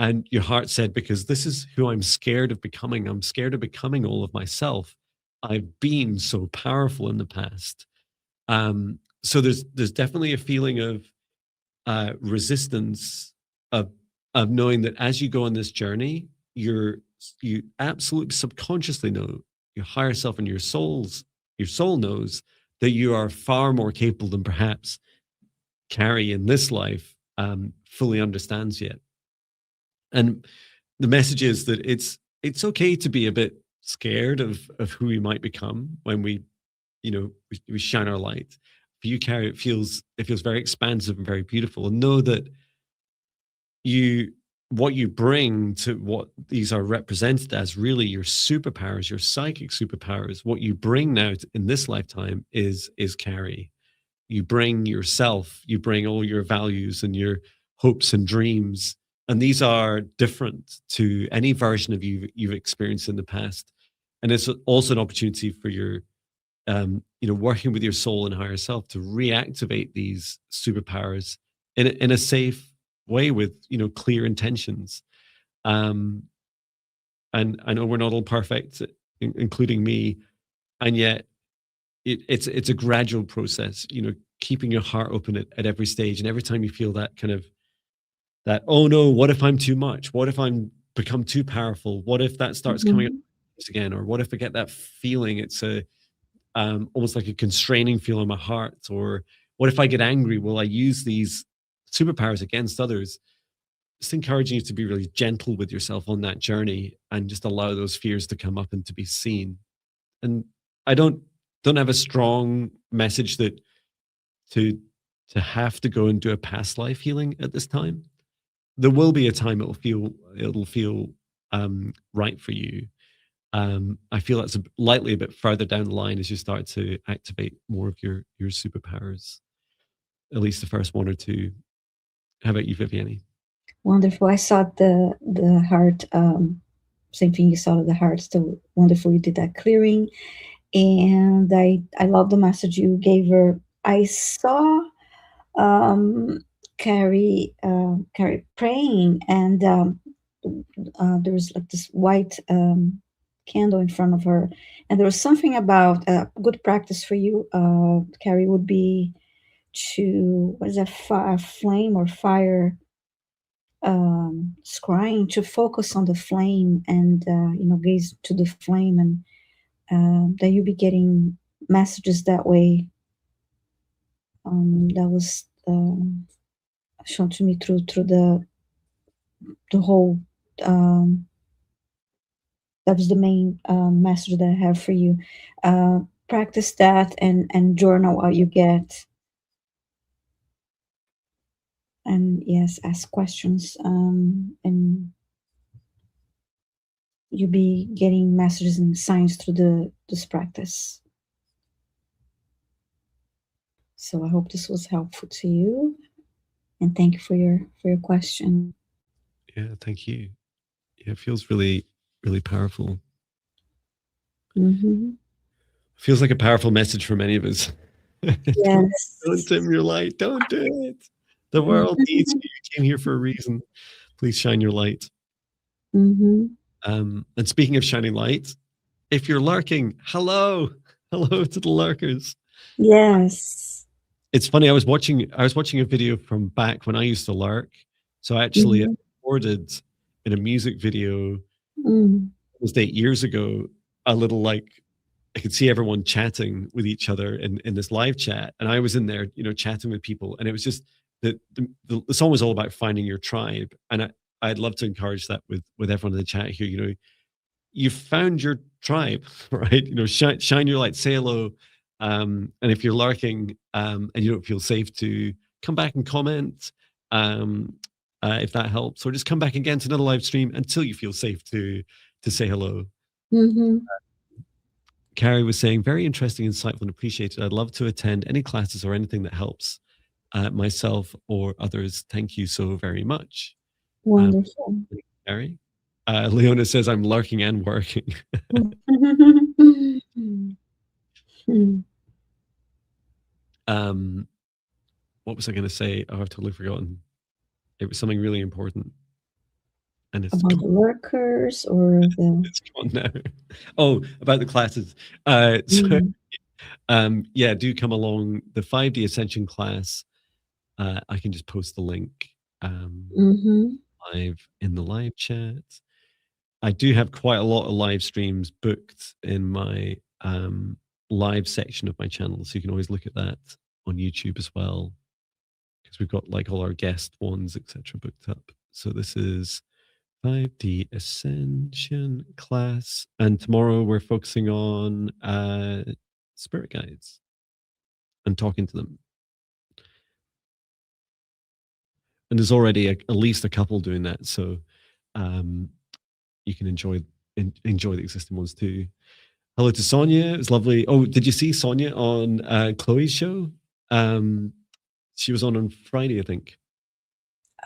And your heart said, because this is who I'm scared of becoming. I'm scared of becoming all of myself. I've been so powerful in the past. So there's definitely a feeling of resistance of knowing that as you go on this journey, you absolutely subconsciously know, your higher self and your soul knows that you are far more capable than perhaps Carrie in this life fully understands yet. And the message is that it's okay to be a bit scared of who we might become when we shine our light. For you, Carrie, it feels very expansive and very beautiful. And know that what you bring to what these are represented as, really your superpowers, your psychic superpowers, what you bring now in this lifetime is Carrie. You bring yourself, you bring all your values and your hopes and dreams. And these are different to any version of you you've experienced in the past. And it's also an opportunity for your, working with your soul and higher self to reactivate these superpowers in a safe way with, clear intentions. And I know we're not all perfect, including me. And yet it's a gradual process, keeping your heart open at every stage. And every time you feel that kind of that, oh no, what if I'm too much? What if I'm become too powerful? What if that starts coming up again? Or what if I get that feeling? It's almost like a constraining feel in my heart. Or what if I get angry? Will I use these superpowers against others? Just encouraging you to be really gentle with yourself on that journey and just allow those fears to come up and to be seen. And I don't have a strong message that to have to go and do a past life healing at this time. There will be a time it'll feel right for you. I feel that's likely a bit further down the line as you start to activate more of your superpowers, at least the first one or two. How about you, Viviane? Wonderful. I saw the heart, same thing you saw the heart. So wonderful. You did that clearing. And I love the message you gave her. I saw Carrie praying, and there was like this white candle in front of her, and there was something about good practice for you, Carrie, would be to, what is that, flame or fire, scrying, to focus on the flame and gaze to the flame, and that you'll be getting messages that way. That was shown to me through the whole. That was the main message that I have for you. Practice that and journal what you get. And yes, ask questions, and you'll be getting messages and signs through this practice. So I hope this was helpful to you, and thank you for your question. Yeah, thank you. Yeah, it feels really, really powerful. Mm-hmm. Feels like a powerful message for many of us. Yes. Don't dim your light. Don't do it. The world needs you. You came here for a reason. Please shine your light. Mm-hmm. And speaking of shining light, if you're lurking, hello to the lurkers. Yes. It it's funny. I was watching a video from back when I used to lurk. So I actually recorded in a music video almost 8 years ago, a little, like, I could see everyone chatting with each other in this live chat, and I was in there, chatting with people, and it was just the song was all about finding your tribe, and I'd love to encourage that with everyone in the chat here. You found your tribe, right? Shine your light, say hello, And if you're lurking and you don't feel safe to come back and comment, if that helps, or just come back again to another live stream until you feel safe to say hello. Mm-hmm. Carrie was saying, very interesting, insightful, and appreciated. I'd love to attend any classes or anything that helps myself or others. Thank you so very much. Wonderful. Carrie. Leona says, I'm lurking and working. What was I going to say? Oh, I've totally forgotten. It was something really important. And it's About the workers or the... It's gone now. Oh, about the classes. Yeah, do come along. The 5D Ascension class, I can just post the link live in the live chat. I do have quite a lot of live streams booked in my live section of my channel, so you can always look at that on YouTube as well, because we've got like all our guest ones, etc., booked up. So this is 5D Ascension class, and tomorrow we're focusing on spirit guides and talking to them. And there's already at least a couple doing that, so you can enjoy the existing ones too. Hello to Sonia. It's lovely. Oh, did you see Sonia on Chloe's show? She was on Friday, I think.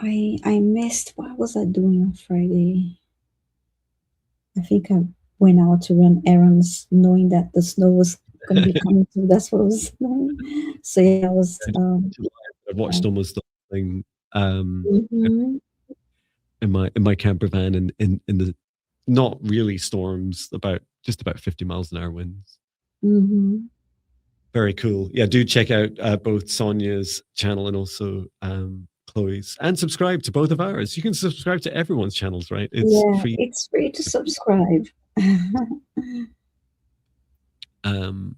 I missed. What was I doing on Friday? I think I went out to run errands, knowing that the snow was going to be coming through. That's what I was doing. So yeah, I was. I watched almost the whole thing in my camper van in the not really storms, just about 50 miles an hour winds. Very cool. Yeah, do check out both Sonia's channel and also Chloe's, and subscribe to both of ours. You can subscribe to everyone's channels, right? It's free. It's free to subscribe. And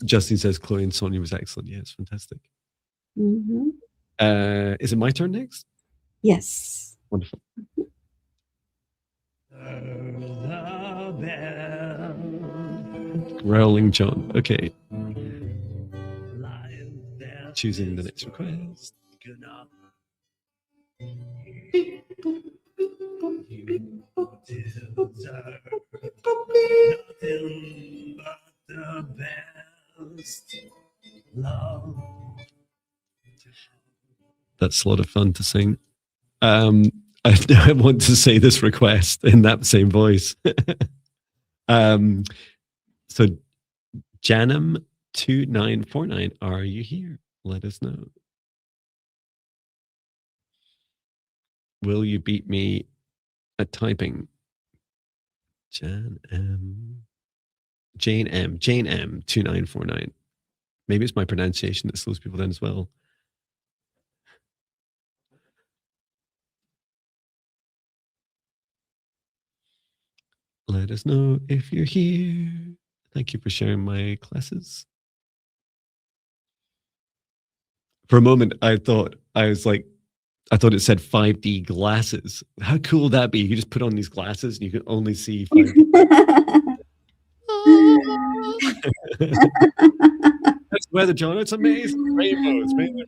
Justin says Chloe and Sonia was excellent. Yeah, it's fantastic. Is it my turn next? Yes. Wonderful. Growling John. Okay. Choosing the next request. You deserve nothing but the best love. That's a lot of fun to sing. I want to say this request in that same voice. So Janum2949, are you here? Let us know. Will you beat me at typing? Jane M 2949. Maybe it's my pronunciation that slows people down as well. Let us know if you're here. Thank you for sharing my classes. For a moment, I thought it said 5D glasses. How cool would that be? You could just put on these glasses and you can only see 5D. That's the weather, John. It's amazing. Rainbows, mainly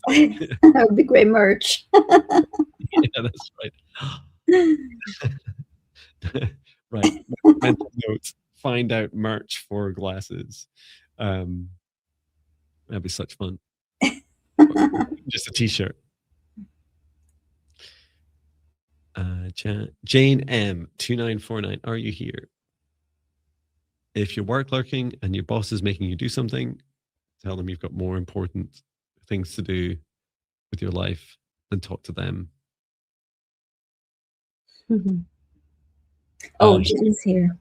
rainbows. That would be great merch. Yeah, that's right. Right. Mental notes. Find out merch for glasses. That'd be such fun. Just a t-shirt. Jane M2949, are you here? If you're work lurking and your boss is making you do something, tell them you've got more important things to do with your life than talk to them. Oh, Jane's here.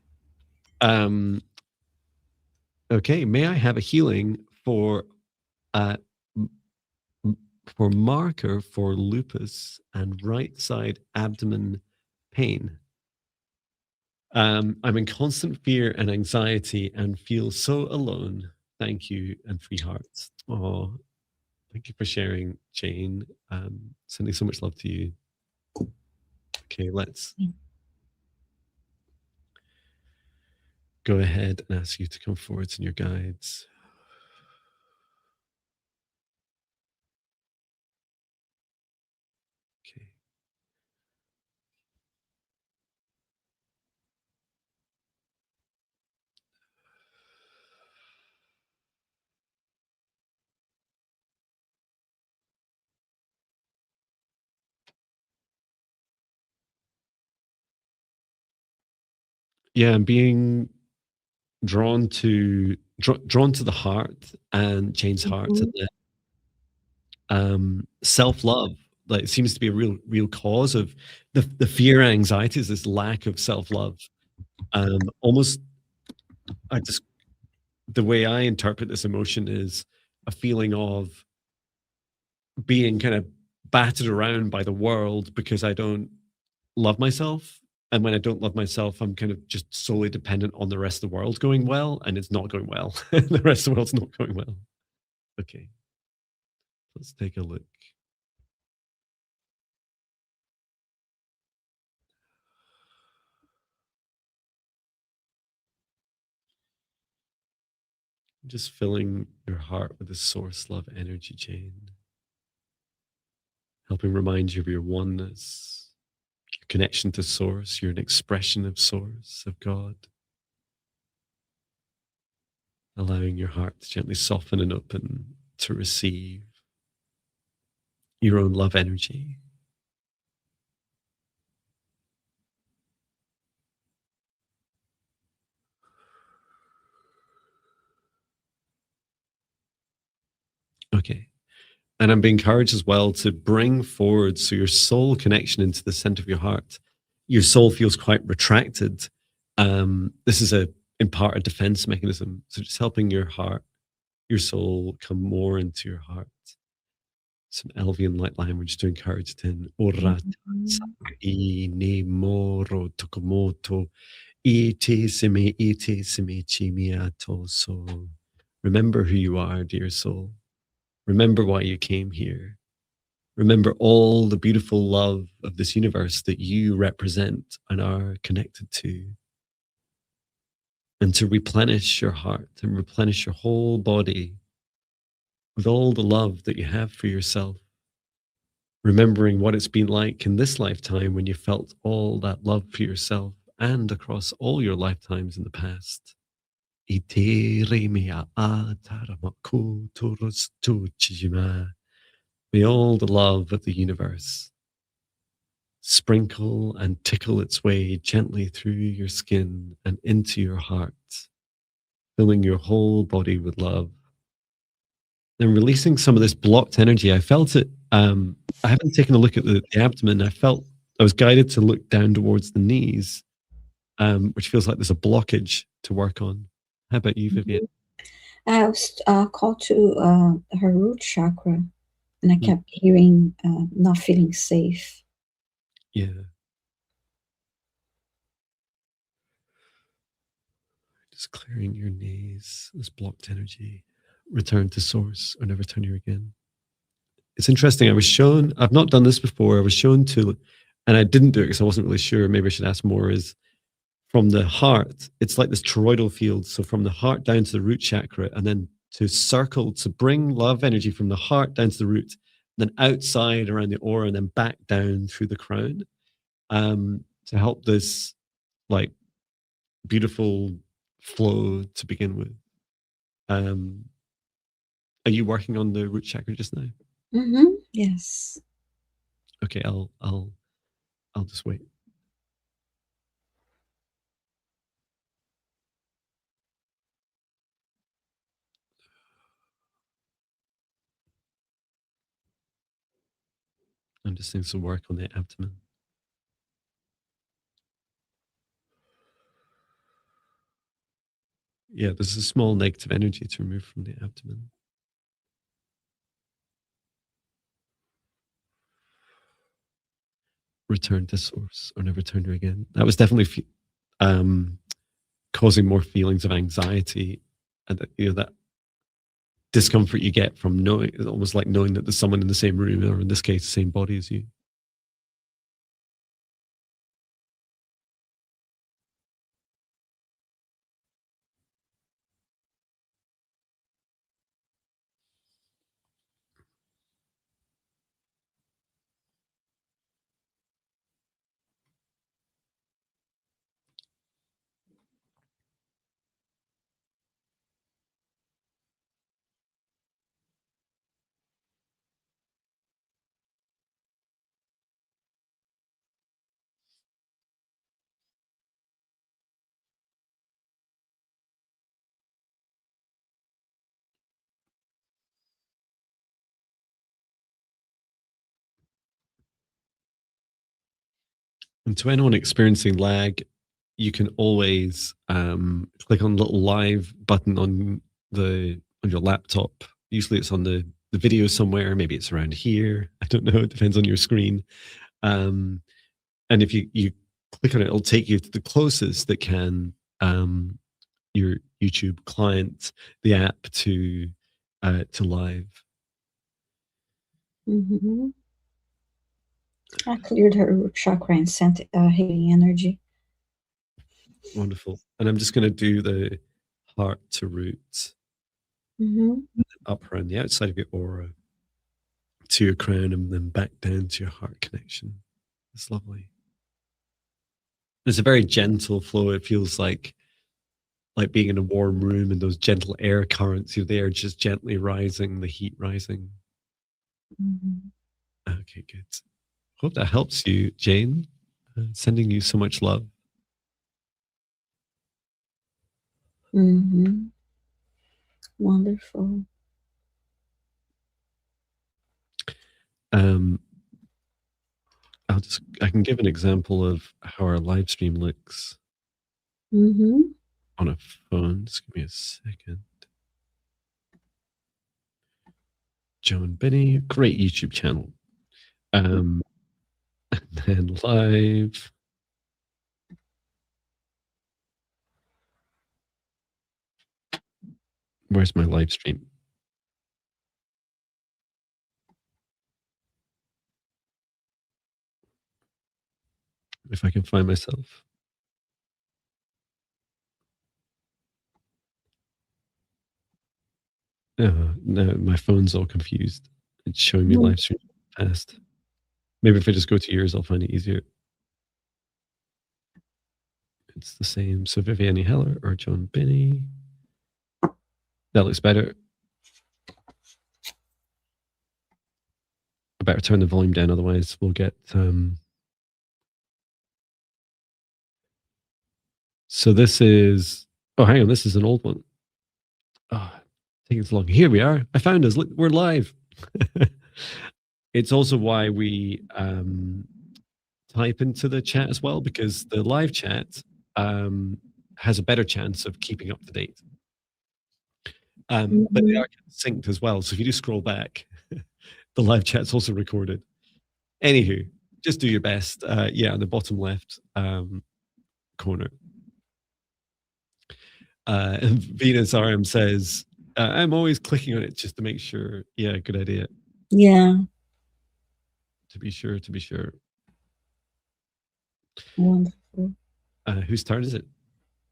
Okay, may I have a healing for marker for lupus and right side abdomen pain? I'm in constant fear and anxiety and feel so alone. Thank you, and 3 hearts. Oh, thank you for sharing, Jane. Sending so much love to you. Okay, let's go ahead and ask you to come forward in your guides. yeah, I'm being drawn to the heart and Jane's heart, and Mhm. self love. Like it seems to be a real cause of the fear and anxiety is this lack of self love. Almost, I just the way I interpret this emotion is a feeling of being kind of battered around by the world because I don't love myself. And when I don't love myself, I'm kind of just solely dependent on the rest of the world going well, and it's not going well. The rest of the world's not going well. Okay, let's take a look. Just filling your heart with the source love energy chain, helping remind you of your oneness, your connection to source. You're an expression of source, of God, allowing your heart to gently soften and open to receive your own love energy. Okay. And I'm being encouraged as well to bring forward so your soul connection into the center of your heart. Your soul feels quite retracted. This is in part a defense mechanism. So just helping your heart, your soul come more into your heart. Some Elvian light language to encourage it in. Ora Mhm. I ne moro tokomoto ite seme chimiato. So remember who you are, dear soul. Remember why you came here. Remember all the beautiful love of this universe that you represent and are connected to. And to replenish your heart and replenish your whole body with all the love that you have for yourself. Remembering what it's been like in this lifetime when you felt all that love for yourself and across all your lifetimes in the past. May all the love of the universe sprinkle and tickle its way gently through your skin and into your heart, filling your whole body with love. And releasing some of this blocked energy. I felt it. I haven't taken a look at the abdomen. I was guided to look down towards the knees, which feels like there's a blockage to work on. How about you, Vivian? Mhm. I was called to her root chakra, and I Mm, kept hearing not feeling safe. yeah, just clearing your knees, this blocked energy. Return to source or never turn here again. It's interesting. I've not done this before. I was shown to, and I didn't do it because I wasn't really sure. Maybe I should ask more. Is from the heart, it's like this toroidal field. So from the heart down to the root chakra, and then to bring love energy from the heart down to the root, then outside around the aura, and then back down through the crown, to help this like beautiful flow to begin with. Um, are you working on the root chakra just now? Yes. Okay, I'll just wait. I'm just doing some work on the abdomen. Yeah, there's a small negative energy to remove from the abdomen. Return to source or never turn to again. That was definitely um, causing more feelings of anxiety and that discomfort you get from knowing, almost like knowing that there's someone in the same room or in this case, the same body as you. And to anyone experiencing lag, you can always click on the little live button on your laptop. Usually it's on the video somewhere. Maybe it's around here. I don't know. It depends on your screen. And if you click on it, it'll take you to the closest that can your YouTube client, the app to live. Mm-hmm. I cleared her root chakra and sent healing energy. Wonderful. And I'm just going to do the heart to root, up around the outside of your aura to your crown, and then back down to your heart connection. It's lovely. It's a very gentle flow. It feels like being in a warm room and those gentle air currents. You're there, just gently rising, the heat rising. Okay, good. Hope that helps you, Jane. Sending you so much love. Wonderful. I can give an example of how our live stream looks on a phone. Just give me a second. Jon Binnie, great YouTube channel. And then live. Where's my live stream? If I can find myself. Oh, no, my phone's all confused. It's showing me live stream fast. Maybe if I just go to yours, I'll find it easier. It's the same. So Viviane Heller or Jon Binnie. That looks better. I better turn the volume down, otherwise we'll get... So this is... Oh, hang on. This is an old one. Oh, taking so long. Here we are. I found us. Look, we're live. It's also why we type into the chat as well, because the live chat has a better chance of keeping up to date. But they are synced as well. So if you do scroll back, the live chat's also recorded. Anywho, just do your best. Yeah, on the bottom left corner. And Venus RM says, I'm always clicking on it just to make sure. Yeah, good idea. Yeah. To be sure. Wonderful. Whose turn is it?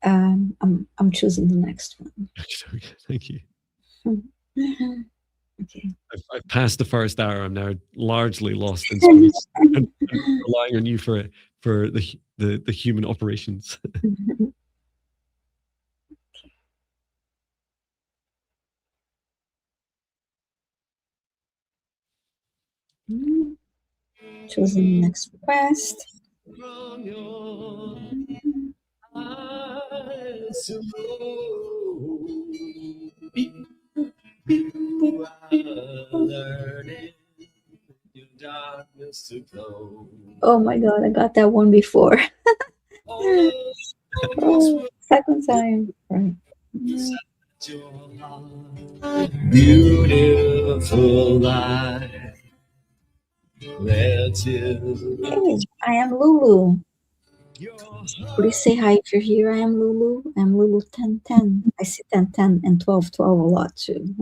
I'm choosing the next one. Okay, thank you. Okay. I've passed the first hour. I'm now largely lost in space. I'm relying on you for the human operations. Choosing the next request. Oh my god, I got that one before. Oh, second time. Right. Beautiful life. Hey, I am Lulu. Please say hi if you're here. I am Lulu. I'm Lulu 1010. I see 1010 and 1212 a lot too.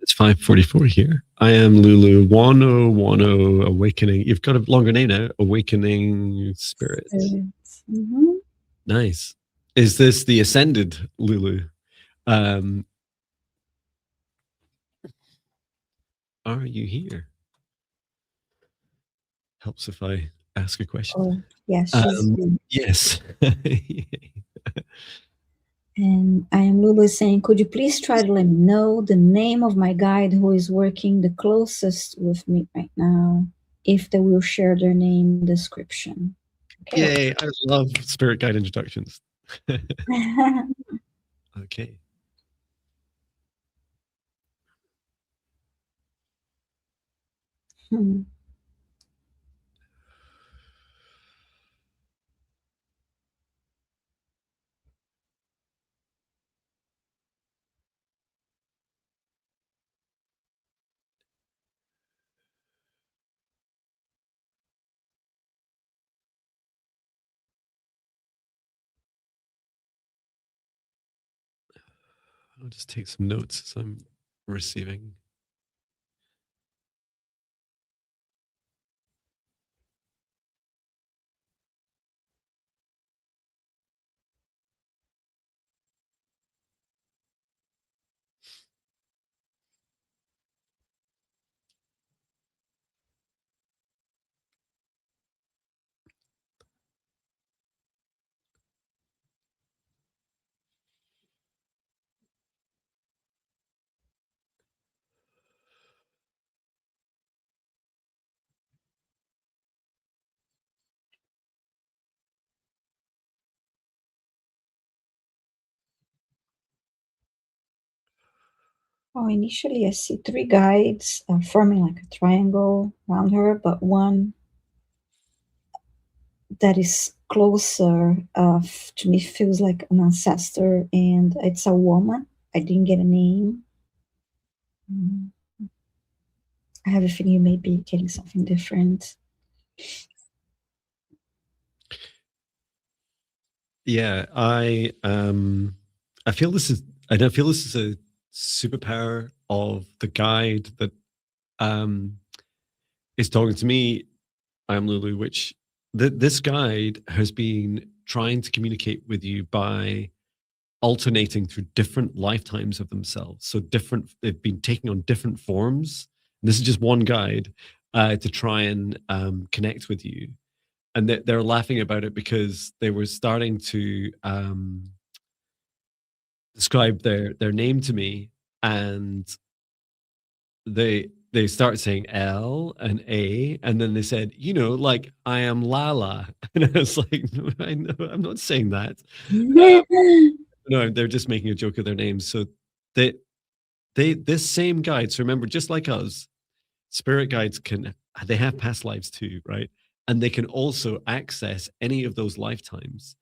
It's 5:44 here. I am Lulu 1010 Awakening. You've got a longer name now. Awakening Spirit. Nice. Is this the Ascended Lulu? Are you here? Helps if I ask a question. Oh, yes. Yes. And I am Lulu saying, could you please try to let me know the name of my guide who is working the closest with me right now, if they will share their name description. Okay. Yay, I love spirit guide introductions. Okay. I'll just take some notes as I'm receiving. Oh, initially I see three guides forming like a triangle around her, but one that is closer to me feels like an ancestor, and it's a woman. I didn't get a name. Mm. I have a feeling you may be getting something different. Yeah, I feel this is a superpower of the guide that is talking to me. I'm Lulu, which this guide has been trying to communicate with you by alternating through different lifetimes of themselves. So they've been taking on different forms. This is just one guide to try and connect with you. And they're laughing about it because they were starting to describe their name to me, and they start saying L and A, and then they said, like, I am Lala. And I was like, no, I'm not saying that. No, they're just making a joke of their names. So they this same guide, so remember, just like us, spirit guides they have past lives too, right? And they can also access any of those lifetimes.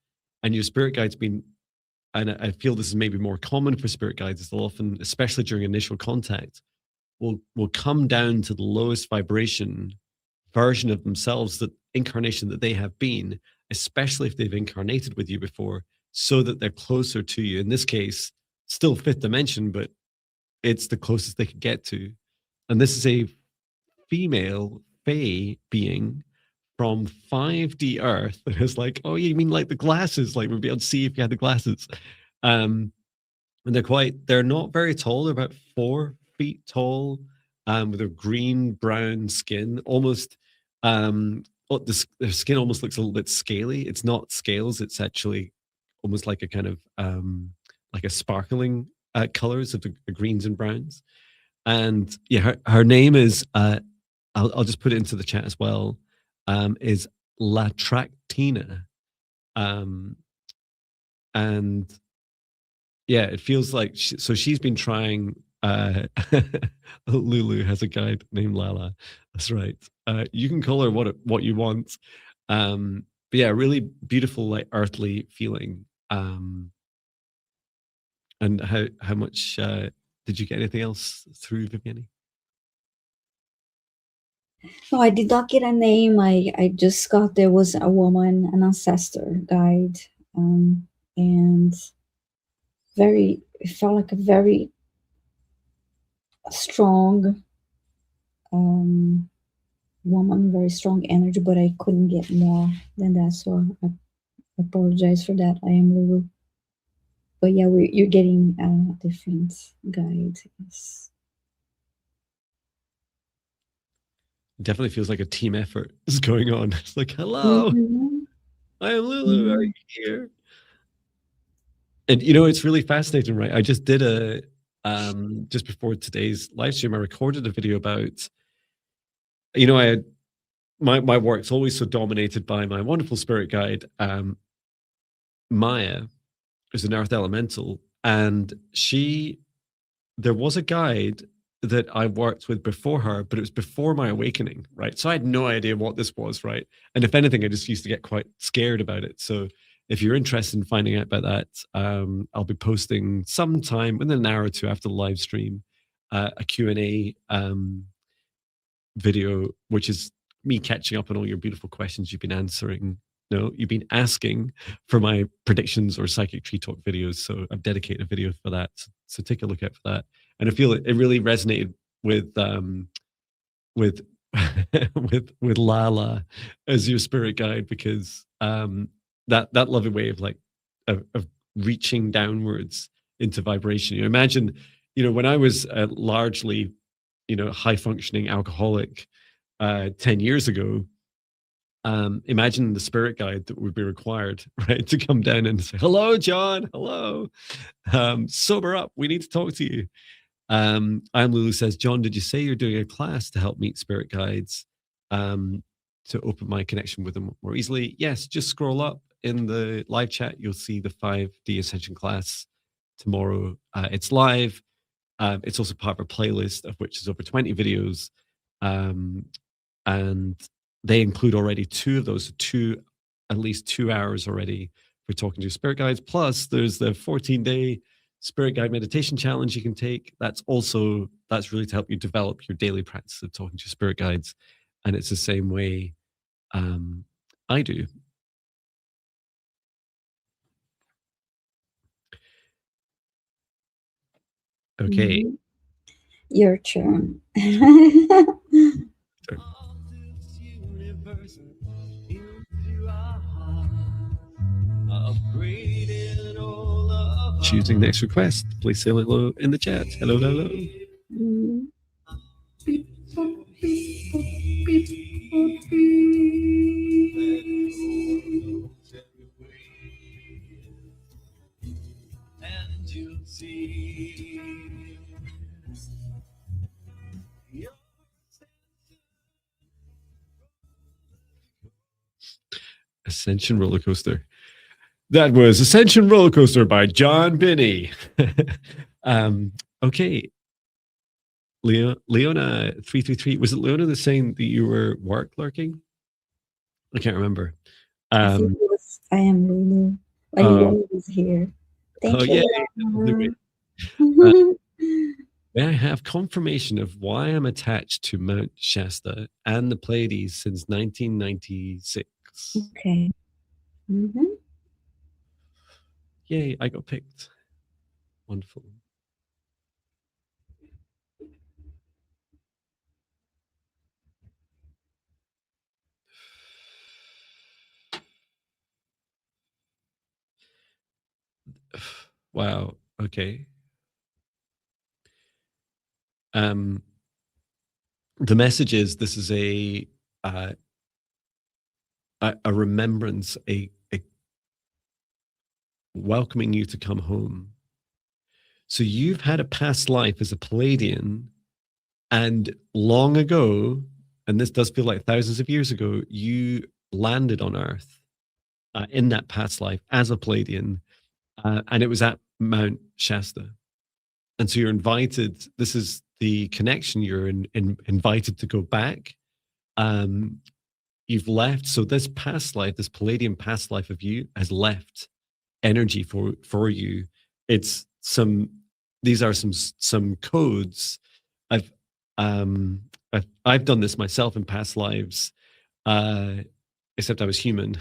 And your spirit guide's been, and I feel this is maybe more common for spirit guides, is they'll often, especially during initial contact, will come down to the lowest vibration version of themselves, that incarnation that they have been, especially if they've incarnated with you before, so that they're closer to you. In this case, still fifth dimension, but it's the closest they could get to. And this is a female Fae being from 5D Earth that is like, oh, you mean like the glasses? Like we'd be able to see if you had the glasses. And they're not very tall. They're about 4 feet tall, with a green brown skin, almost, their skin almost looks a little bit scaly. It's not scales. It's actually almost like a kind of, like a sparkling colors of the greens and browns. And yeah, her name is, I'll just put it into the chat as well, is Latractina. And yeah, it feels like so she's been trying. Lulu has a guide named Lala. That's right. You can call her what you want. But yeah, really beautiful, like earthly feeling. And how much did you get anything else through, Viviane? No, I did not get a name. I just got there was a woman, an ancestor guide, and it felt like a very strong woman, very strong energy, but I couldn't get more than that. So I apologize for that. I am Lulu. But yeah, you're getting a different guide. Yes. Definitely feels like a team effort is going on. It's like, hello, I am Lulu. Are you here? And it's really fascinating, right? I just did just before today's live stream, I recorded a video about, I had my work's always so dominated by my wonderful spirit guide, Maya, who's an earth elemental, and there was a guide that I worked with before her, but it was before my awakening, right? So I had no idea what this was, right? And if anything, I just used to get quite scared about it. So if you're interested in finding out about that, I'll be posting sometime within an hour or two after the live stream, a Q&A video, which is me catching up on all your beautiful questions you've been answering. No, you've been asking for my predictions or psychic tree talk videos. So I've dedicated a video for that. So take a look out for that. And I feel it really resonated with with with Lala as your spirit guide, because that lovely way of like of reaching downwards into vibration. You imagine, when I was largely, high functioning alcoholic 10 years ago, imagine the spirit guide that would be required, right, to come down and say, "Hello, John. Hello. Sober up. We need to talk to you." I'm Lulu says, "John, did you say you're doing a class to help meet spirit guides, to open my connection with them more easily?" Yes, just scroll up in the live chat. You'll see the 5D Ascension class tomorrow. It's live. It's also part of a playlist of which is over 20 videos. And they include already two of those, at least 2 hours already for talking to spirit guides. Plus, there's the 14-day spirit guide meditation challenge you can take. That's really to help you develop your daily practice of talking to spirit guides. And it's the same way I do. Okay. Mhm. Your turn. Choosing next request. Please say hello in the chat. Hello, hello. Mm. And you'll see Ascension Roller Coaster. That was Ascension Roller Coaster by Jon Binnie. Okay. Leona 333. Was it Leona the saying that you were work lurking? I can't remember. I think it was I am Lulu. Like always here. Thank you. May I have confirmation of why I'm attached to Mount Shasta and the Pleiades since 1996? Okay. Mm-hmm. Yay, I got picked. Wonderful. Wow. Okay. The message is this is a remembrance, a welcoming you to come home. So you've had a past life as a Palladian, and long ago, and this does feel like thousands of years ago, you landed on Earth in that past life as a Palladian, and it was at Mount Shasta. And so you're invited. This is the connection. You're invited to go back. You've left. So this past life, this Palladian past life of you, has left energy for you. It's these are some codes. I've done this myself in past lives, except I was human.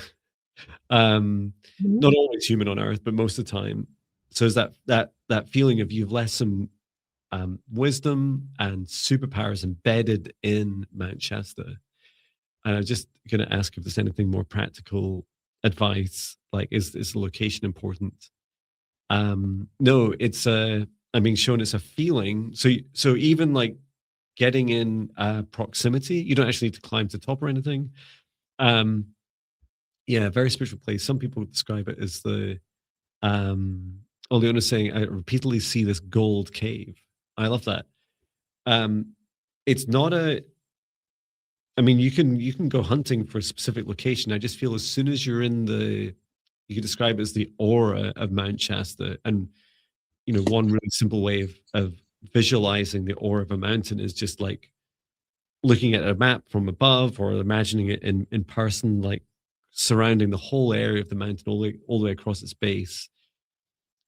Not always human on Earth, but most of the time. So is that feeling of you've left some wisdom and superpowers embedded in Mount Shasta. And I'm just going to ask if there's anything more practical advice. Like, is the location important? No, it's I'm being shown it's a feeling. So even like getting in proximity, you don't actually need to climb to the top or anything. Yeah, very spiritual place. Some people describe it as the Leona's saying, I repeatedly see this gold cave. I love that. It's not I mean, you can go hunting for a specific location. I just feel as soon as you're in you can describe it as the aura of Mount Shasta. And, one really simple way of visualizing the aura of a mountain is just like looking at a map from above or imagining it in person, like surrounding the whole area of the mountain all the way across its base.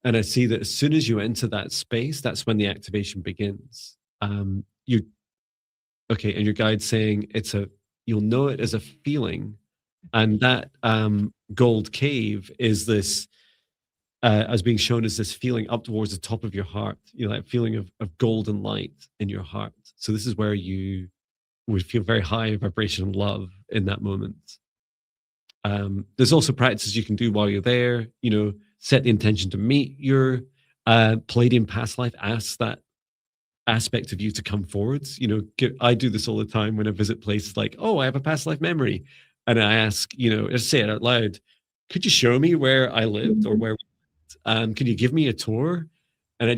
And I see that as soon as you enter that space, that's when the activation begins. And your guide's saying you'll know it as a feeling. And that gold cave is this I was being shown as this feeling up towards the top of your heart, that feeling of golden light in your heart. So this is where you would feel very high vibration of love in that moment. There's also practices you can do while you're there. Set the intention to meet your Palladium past life. Ask that aspect of you to come forwards. I do this all the time when I visit places like, oh, I have a past life memory. And I ask, I say it out loud, could you show me where I lived or where, can you give me a tour? And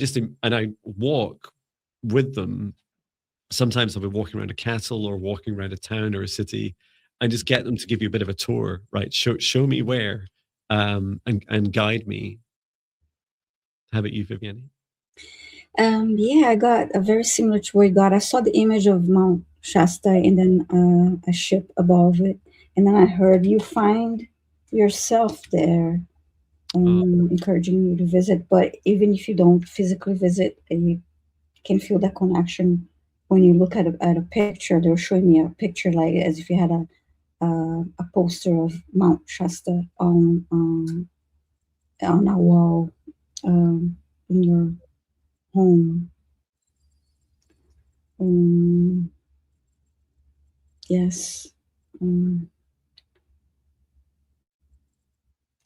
I walk with them. Sometimes I'll be walking around a castle or walking around a town or a city and just get them to give you a bit of a tour, right? Show me where, and guide me. How about you, Viviane? Yeah, I got a very similar to what you got. I saw the image of Mount Shasta and then a ship above it. And then I heard you find yourself there, encouraging you to visit. But even if you don't physically visit, you can feel that connection when you look at a picture. They were showing me a picture like as if you had a poster of Mount Shasta on a wall in your home. Yes.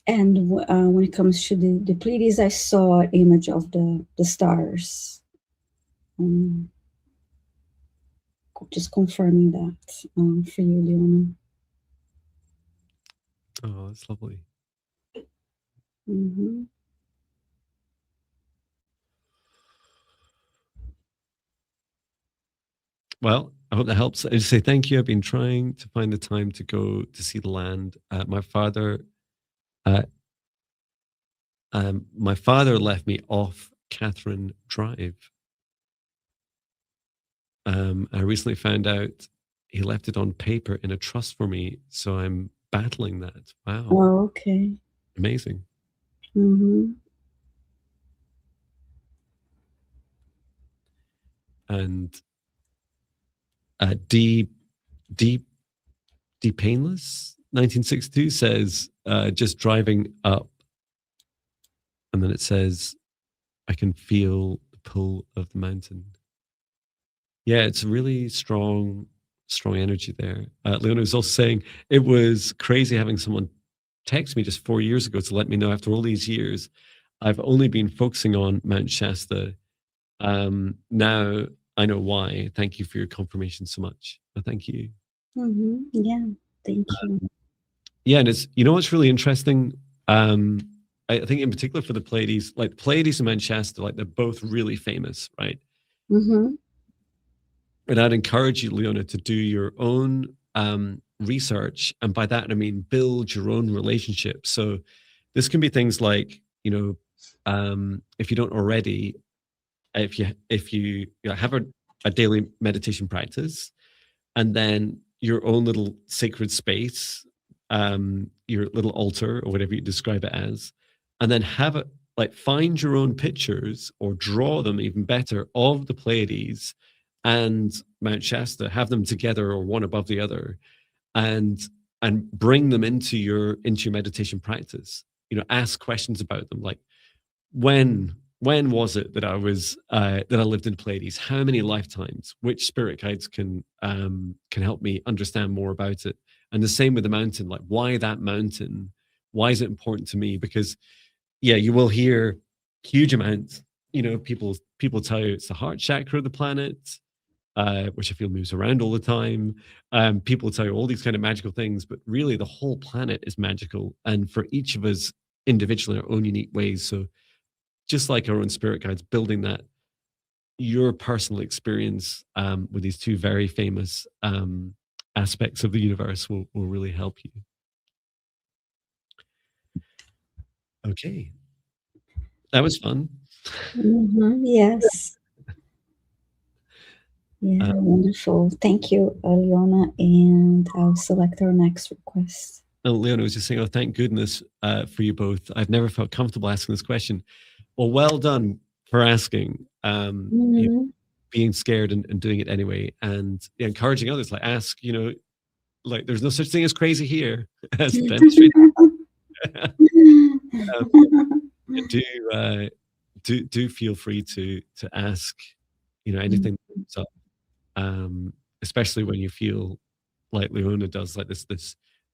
And when it comes to the Pleiades, I saw an image of the stars. Just confirming that for you, Leona. Oh, that's lovely. Mm-hmm. Well, I hope that helps. I just say thank you. I've been trying to find the time to go to see the land. My father left me off Catherine Drive. I recently found out he left it on paper in a trust for me, so I'm battling that. Wow. Oh, okay. Amazing. Mm-hmm. And D Painless 1962 says just driving up, and then it says I can feel the pull of the mountain. Yeah, it's really strong energy there. Leona was also saying it was crazy having someone text me just 4 years ago to let me know after all these years I've only been focusing on Mount Shasta. Now I know why. Thank you for your confirmation so much. Thank you. Mm-hmm. Yeah, thank you. Yeah, and it's what's really interesting. I think in particular for the Pleiades, like Pleiades and Mount Shasta, like they're both really famous, right? Mm-hmm. And I'd encourage you, Leona, to do your own research, and by that I mean build your own relationship. So this can be things like, if you don't already, if you have a daily meditation practice, and then your own little sacred space, your little altar or whatever you describe it as, and then have it like find your own pictures or draw them even better of the Pleiades and Mount Shasta, have them together or one above the other, and bring them into your meditation practice. Ask questions about them, like when was it that I was that I lived in Pleiades? How many lifetimes? Which spirit guides can help me understand more about it? And the same with the mountain. Like, why that mountain? Why is it important to me? Because yeah, you will hear huge amounts. People tell you it's the heart chakra of the planet, which I feel moves around all the time. People tell you all these kind of magical things, but really the whole planet is magical, and for each of us individually in our own unique ways. So just like our own spirit guides, building that your personal experience with these two very famous aspects of the universe will really help you. Okay, that was fun. Mm-hmm. Yes. Yeah, wonderful. Thank you, Leona, and I'll select our next request. Leona was just saying, oh, thank goodness for you both. I've never felt comfortable asking this question. Well done for asking. Being scared and doing it anyway, and encouraging others, like ask, like there's no such thing as crazy here, as demonstrated. Do feel free to ask, anything that comes up, especially when you feel like Leona does, like this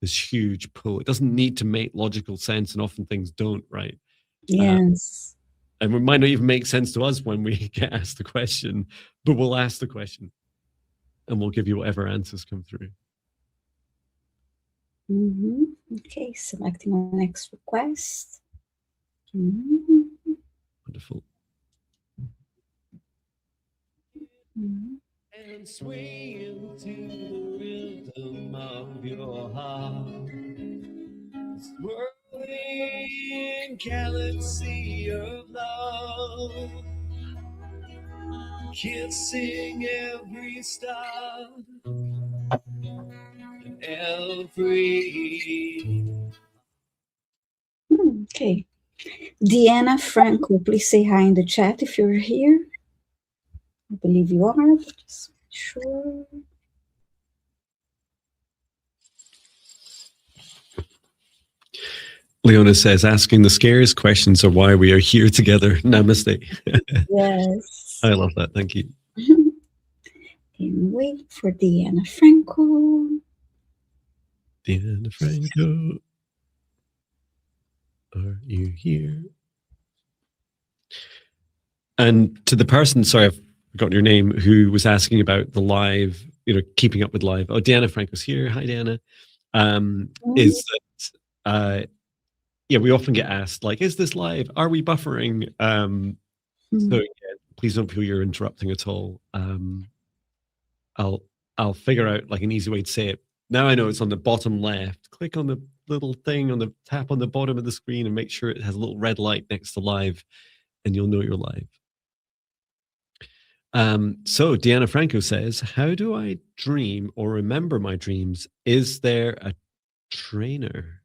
huge pull. It doesn't need to make logical sense, and often things don't, right? Yes. And it might not even make sense to us when we get asked the question, but we'll ask the question, and we'll give you whatever answers come through. Okay, selecting the next request. Wonderful. And swaying to the rhythm of your heart, swirling galaxy of love, kissing every star, every. Okay. Deanna Franco, please say hi in the chat if you're here. I believe you are, but just make sure. Leona says, asking the scariest questions are why we are here together. Namaste. Yes. I love that. Thank you. And wait for Deanna Franco. Deanna Franco, are you here? And to the person, sorry, I've forgotten your name, who was asking about the live, keeping up with live. Oh, Deanna Franco's here. Hi, Deanna. Is that, yeah, we often get asked, like, is this live? Are we buffering? So yeah, please don't feel you're interrupting at all. I'll figure out like an easy way to say it. Now I know it's on the bottom left. Click on the little thing on the tap on the bottom of the screen and make sure it has a little red light next to live, and you'll know you're live. So Deanna Franco says, how do I dream or remember my dreams? Is there a trainer?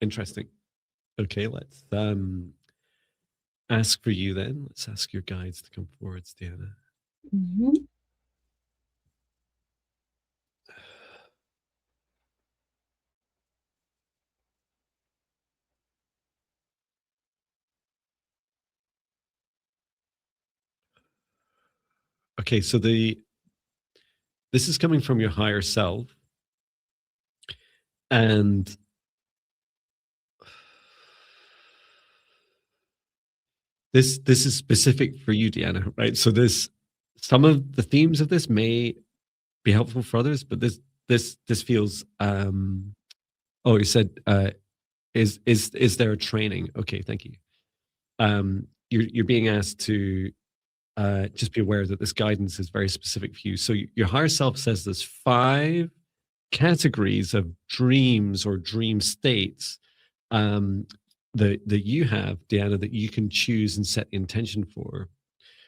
Interesting. Okay, let's ask for you then. Let's ask your guides to come forward, Deanna. Okay, so this is coming from your higher self, and this is specific for you, Deanna, right? So some of the themes of this may be helpful for others, but this feels oh, you said is there a training? Okay, thank you. You're being asked to just be aware that this guidance is very specific for you. So your higher self says there's 5 categories of dreams or dream states that you have, Deanna, that you can choose and set the intention for.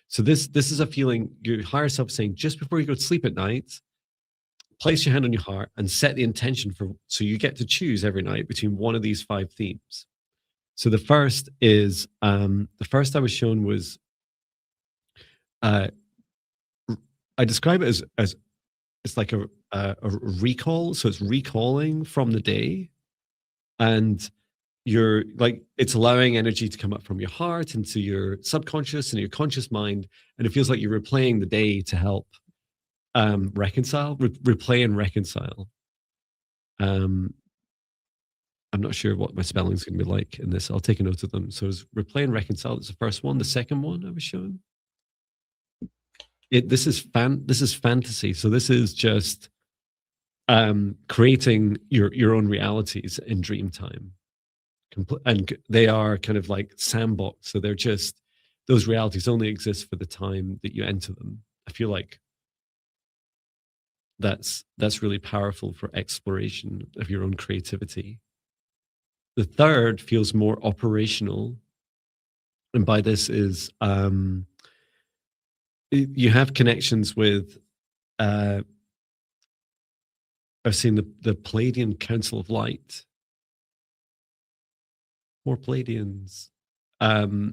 So this is a feeling your higher self saying, just before you go to sleep at night, place your hand on your heart and set the intention for, so you get to choose every night between one of these 5 themes. So the first is, the first I was shown was, I describe it as it's like a recall. So it's recalling from the day, and you're like, it's allowing energy to come up from your heart into your subconscious and your conscious mind, and it feels like you're replaying the day to help reconcile, replay and reconcile. I'm not sure what my spelling is going to be like in this. I'll take a note of them. So it's replay and reconcile. It's the first one. The second one I was shown, this is fantasy. So this is just creating your own realities in dream time. And they are kind of like sandbox. So they're just, those realities only exist for the time that you enter them. I feel like that's really powerful for exploration of your own creativity. The third feels more operational, and by this is you have connections with I've seen the Palladian Council of Light. More Palladians. So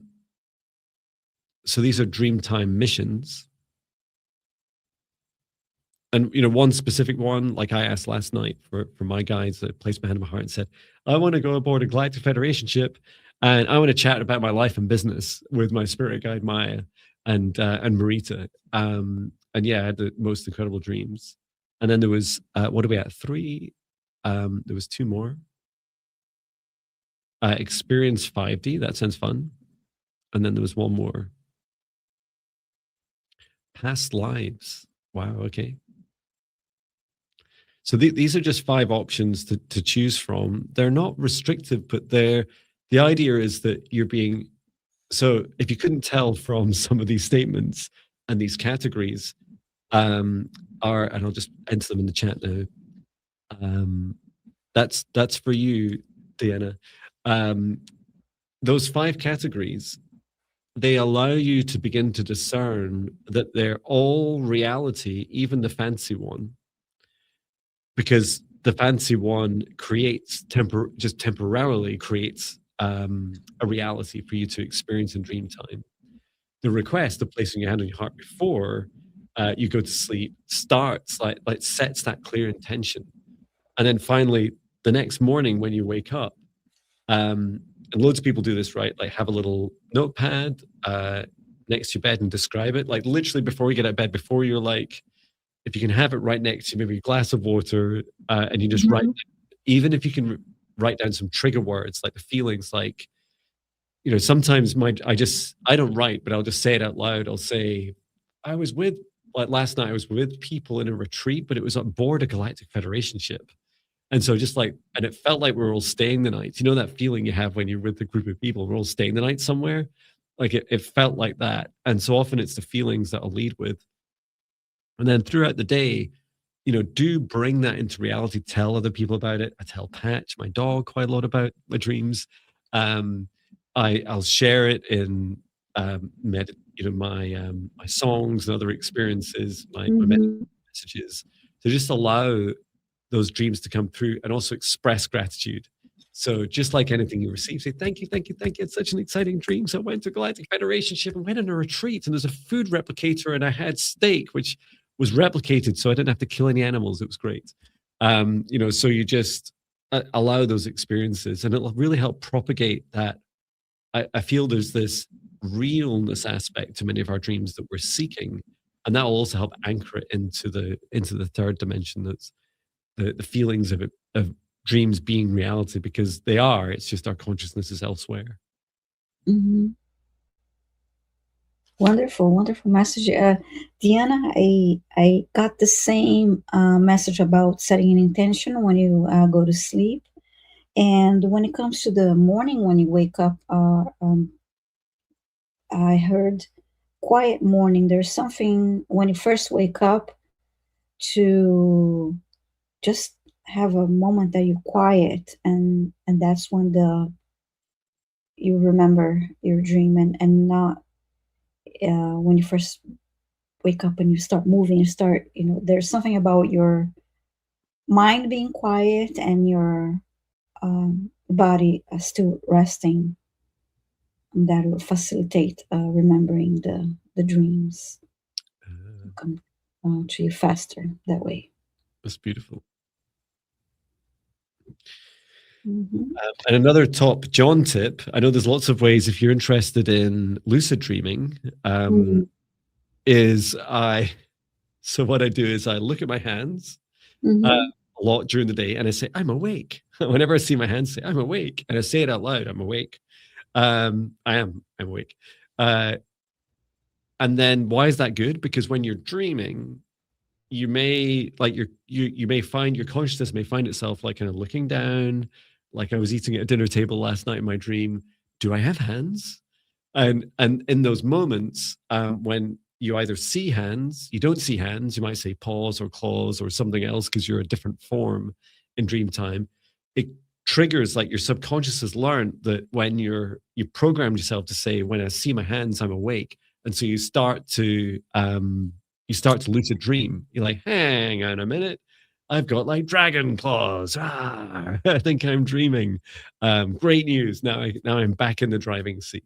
these are Dreamtime missions. and you know, one specific one, like I asked last night for my guides, that placed my hand on my heart and said, I want to go aboard a Galactic Federation ship, and I want to chat about my life and business with my spirit guide Maya and Marita. And yeah, I had the most incredible dreams. And then there was what are we at? 3. There was 2 more. Experience 5D. That sounds fun. And then there was one more. Past lives. Wow. Okay. So these are just 5 options to choose from. They're not restrictive, but the idea is that you're being, so if you couldn't tell from some of these statements and these categories are, and I'll just enter them in the chat now. That's for you, Deanna. Those 5 categories, they allow you to begin to discern that they're all reality, even the fancy one. Because the fancy one creates just temporarily creates a reality for you to experience in dream time. The request of placing your hand on your heart before you go to sleep starts like sets that clear intention, and then finally the next morning when you wake up, and loads of people do this, right? Like have a little notepad next to your bed and describe it, like literally before you get out of bed, before you're like, if you can have it right next to maybe a glass of water, and you just write, even if you can write down some trigger words, like the feelings, like, you know, sometimes I don't write, but I'll just say it out loud. I'll say, like last night, I was with people in a retreat, but it was on board a Galactic Federation ship. And so just like, and it felt like we were all staying the night. You know, that feeling you have when you're with a group of people, we're all staying the night somewhere. Like it felt like that. And so often it's the feelings that I'll lead with. And then throughout the day, you know, do bring that into reality. Tell other people about it. I tell Patch, my dog, quite a lot about my dreams. I'll share it in my songs and other experiences, my messages, to just allow those dreams to come through and also express gratitude. So just like anything you receive, say, thank you, thank you, thank you. It's such an exciting dream. So I went to Galactic Federation ship and went on a retreat, and there's a food replicator, and I had steak, which was replicated, so I didn't have to kill any animals. It was great. You know, so you just allow those experiences, and it'll really help propagate that. I feel there's this realness aspect to many of our dreams that we're seeking, and that will also help anchor it into the third dimension. That's the feelings of dreams being reality, because they are. It's just our consciousness is elsewhere. Wonderful, wonderful message. Deanna, I got the same message about setting an intention when you go to sleep. And when it comes to the morning when you wake up, I heard quiet morning. There's something when you first wake up to just have a moment that you're quiet, and that's when you remember your dream, and not when you first wake up and you start moving, you start, you know, there's something about your mind being quiet and your body still resting, and that will facilitate remembering the dreams come to you faster that way. That's beautiful. And another top Jon tip, I know there's lots of ways if you're interested in lucid dreaming, so what I do is I look at my hands a lot during the day, and I say, I'm awake. Whenever I see my hands, say, I'm awake. And I say it out loud, I'm awake. I'm awake. And then why is that good? Because when you're dreaming, you may you may find your consciousness may find itself like kind of looking down, like I was eating at a dinner table last night in my dream. Do I have hands? And in those moments, when you either see hands, you don't see hands, you might say paws or claws or something else because you're a different form in dream time. It triggers, like your subconscious has learned that when you programmed yourself to say, when I see my hands, I'm awake. And so you start to lucid dream. You're like, hang on a minute, I've got like dragon claws. I think I'm dreaming. Great news. Now I'm back in the driving seat.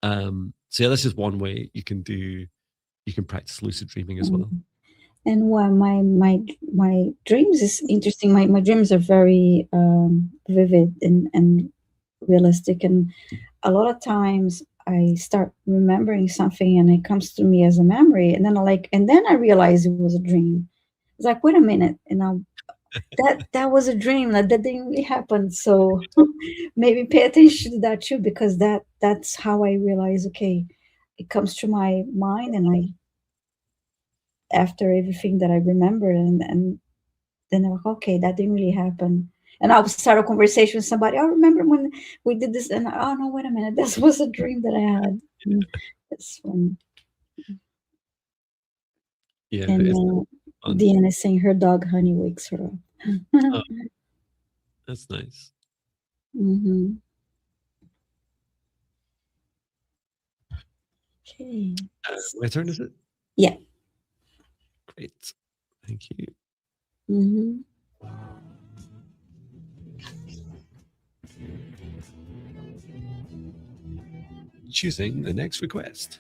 So yeah, that's just one way you can practice lucid dreaming as well. And what my dreams is interesting. My dreams are very vivid and realistic, and a lot of times I start remembering something and it comes to me as a memory, and then I realize it was a dream. It's like, wait a minute, and now that was a dream, that didn't really happen. So maybe pay attention to that too, because that's how I realize, okay, it comes to my mind, and I after everything that I remember, and then I'm like, okay, that didn't really happen. And I'll start a conversation with somebody. I remember when we did this, and oh no, wait a minute, this was a dream that I had. And it's fun. Yeah, And it's fun. Deanna is saying her dog Honey wakes her up. Oh, that's nice. Hmm. Okay. My turn, is it? Yeah. Great. Thank you. Hmm. Choosing the next request.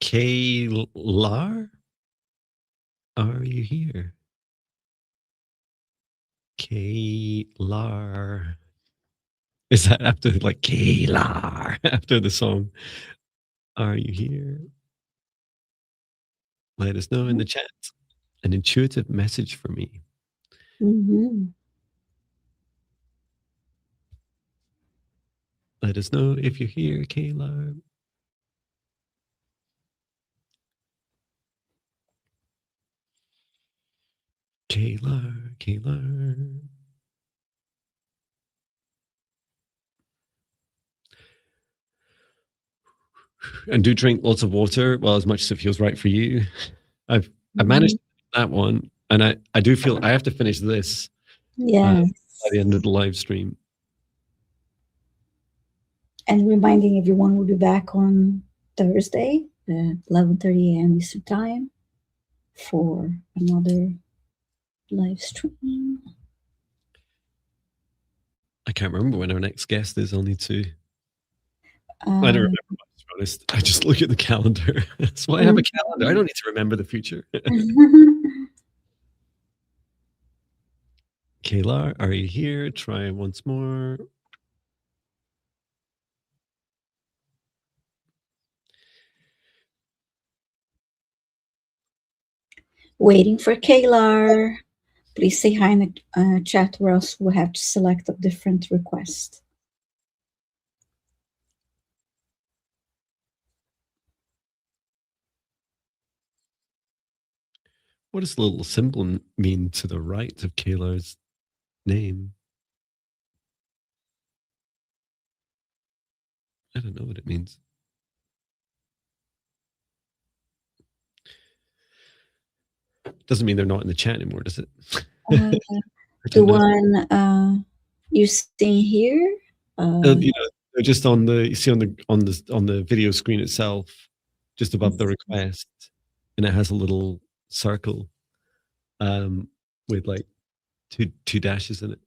Kaylar, are you here? Kaylar. Is that after like Kaylar after the song? Are you here? Let us know in the chat. An intuitive message for me. Hmm. Let us know if you're here, Kaylar. Kaylar, Kaylar. And do drink lots of water, well, as much as it feels right for you. I've managed that one, and I do feel I have to finish this by Yes. the end of the live stream. And reminding everyone we'll be back on Thursday at 11:30 a.m. Eastern Time for another live stream. I can't remember when our next guest is. I'll need to. I don't remember, to be honest. I just look at the calendar. That's why I have a calendar. I don't need to remember the future. Kayla, are you here? Try once more. Waiting for Kaylar. Please say hi in the chat, or else we'll have to select a different request. What does the little symbol mean to the right of Kayla's name? I don't know what it means. Doesn't mean they're not in the chat anymore, does it? The one you see here. You know, they're just on the, you see on the video screen itself, just above the request, and it has a little circle with like two dashes in it.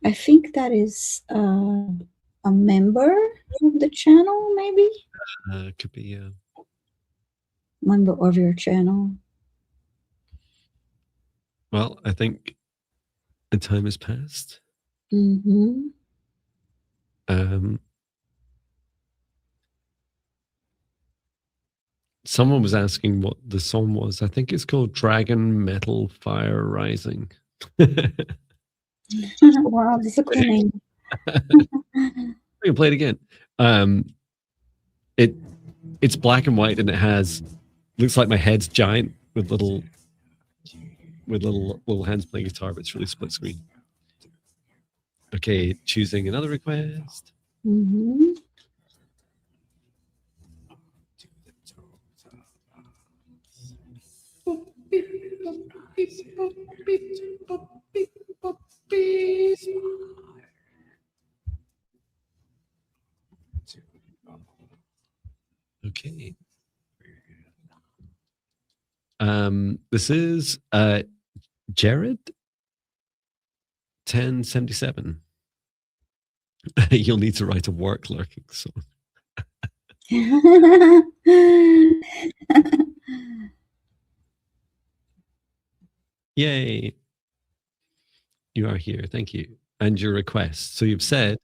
I think that is a member of the channel, maybe. Could be Member of your channel. Well, I think the time has passed. Someone was asking what the song was. I think it's called Dragon Metal Fire Rising. Wow, that's a cool name. I can play it again. It's black and white, and it has, looks like my head's giant with little hands playing guitar, but it's really split screen. Okay, choosing another request. Okay. This is Jared 1077. You'll need to write a work lurking song. Yay. You are here. Thank you. And your request. So you've said,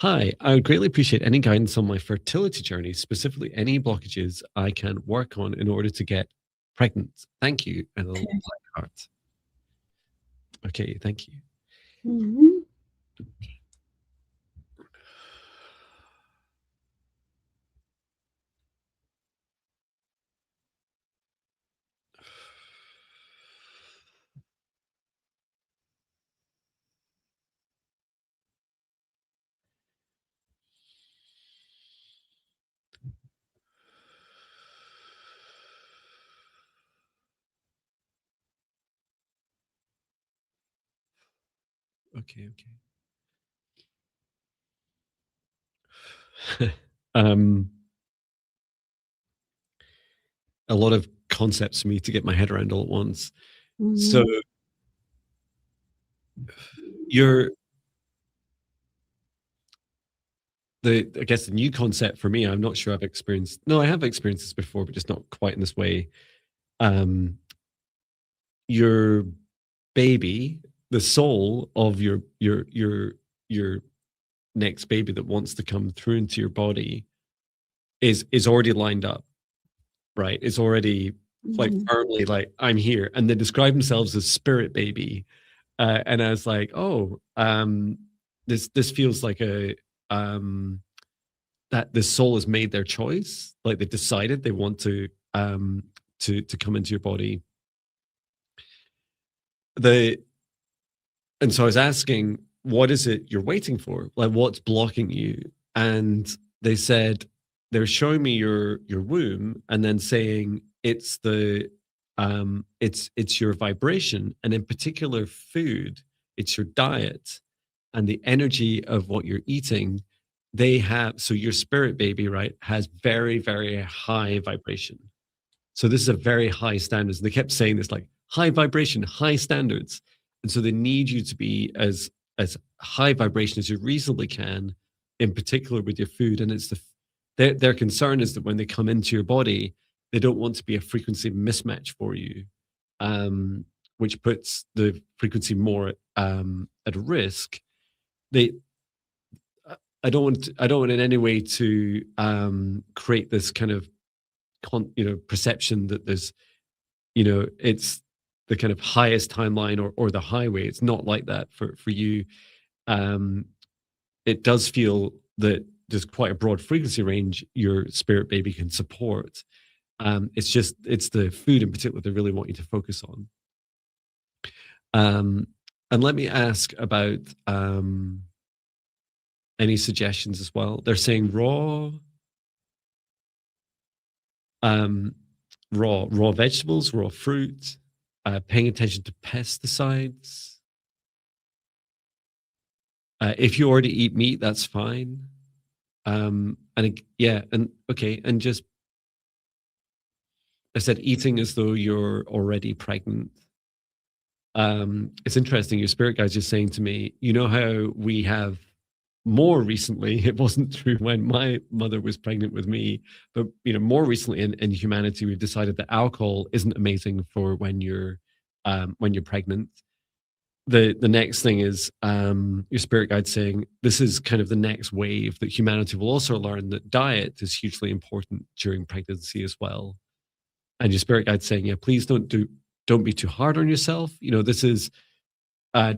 hi, I would greatly appreciate any guidance on my fertility journey, specifically any blockages I can work on in order to get pregnant. Thank you. And a little black heart. Okay, thank you. Mhm. Okay. A lot of concepts for me to get my head around all at once. So I guess the new concept for me, I'm not sure I've experienced. No, I have experienced this before, but just not quite in this way. Your baby, the soul of your next baby that wants to come through into your body is already lined up, right? It's already like firmly like, I'm here. And they describe themselves as spirit baby. And I was like, oh, this feels like a that this soul has made their choice. Like they've decided they want to come into your body. And so I was asking, what is it you're waiting for? Like, what's blocking you? And they said they're showing me your womb, and then saying it's the it's your vibration, and in particular food. It's your diet and the energy of what you're eating. They have, so your spirit baby, right, has very, very high vibration. So this is a very high standards. They kept saying this, like high vibration, high standards. And so they need you to be as high vibration as you reasonably can, in particular with your food. And it's their concern is that when they come into your body, they don't want to be a frequency mismatch for you, which puts the frequency more at risk. I don't want in any way to create this kind of perception that there's, it's the kind of highest timeline or the highway. It's not like that for you. It does feel that there's quite a broad frequency range your spirit baby can support. It's the food in particular they really want you to focus on. And let me ask about any suggestions as well. They're saying raw vegetables, raw fruit, paying attention to pesticides. If you already eat meat, that's fine. And just I said eating as though you're already pregnant. It's interesting. Your spirit guide's just saying to me, you know how we have more recently, it wasn't true when my mother was pregnant with me, but more recently in humanity, we've decided that alcohol isn't amazing for when you're pregnant. The next thing is your spirit guide saying this is kind of the next wave that humanity will also learn that diet is hugely important during pregnancy as well. And your spirit guide saying, yeah, please don't be too hard on yourself. This is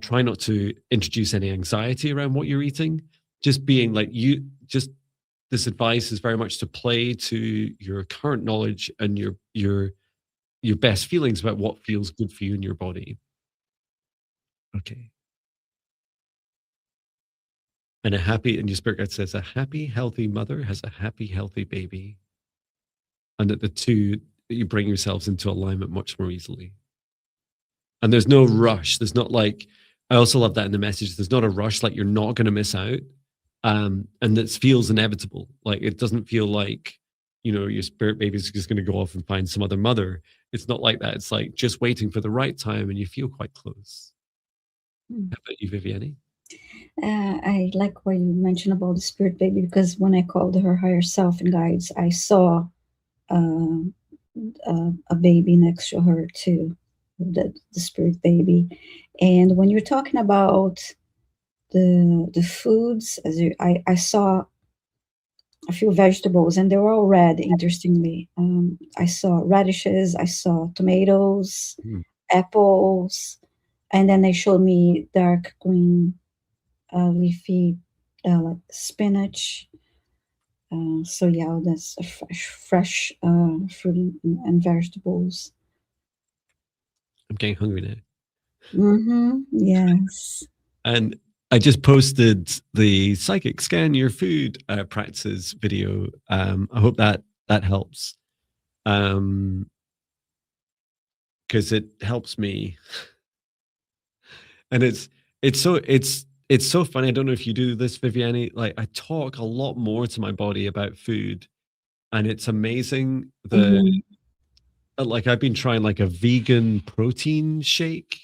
try not to introduce any anxiety around what you're eating. Just being like this advice is very much to play to your current knowledge and your best feelings about what feels good for you in your body. Okay. And your spirit guide says a happy, healthy mother has a happy, healthy baby. And that you bring yourselves into alignment much more easily. And there's no rush. There's not like, I also love that in the message. There's not a rush, like you're not going to miss out. And this feels inevitable. Like it doesn't feel like, your spirit baby is just going to go off and find some other mother. It's not like that. It's like just waiting for the right time, and you feel quite close. Mm. How about you, Viviane? I like what you mentioned about the spirit baby, because when I called her higher self and guides, I saw uh, a baby next to her too, the spirit baby. And when you're talking about the foods, I saw a few vegetables, and they were all red. Interestingly, I saw radishes, I saw tomatoes, Mm. apples, and then they showed me dark green leafy like spinach. So yeah, that's a fresh fruit and vegetables. I'm getting hungry now. Mm-hmm. Yes. And I just posted the psychic scan your food practices video. I hope that helps, because it helps me. And it's so funny. I don't know if you do this, Viviane. Like, I talk a lot more to my body about food, and it's amazing the Mm-hmm. like I've been trying like a vegan protein shake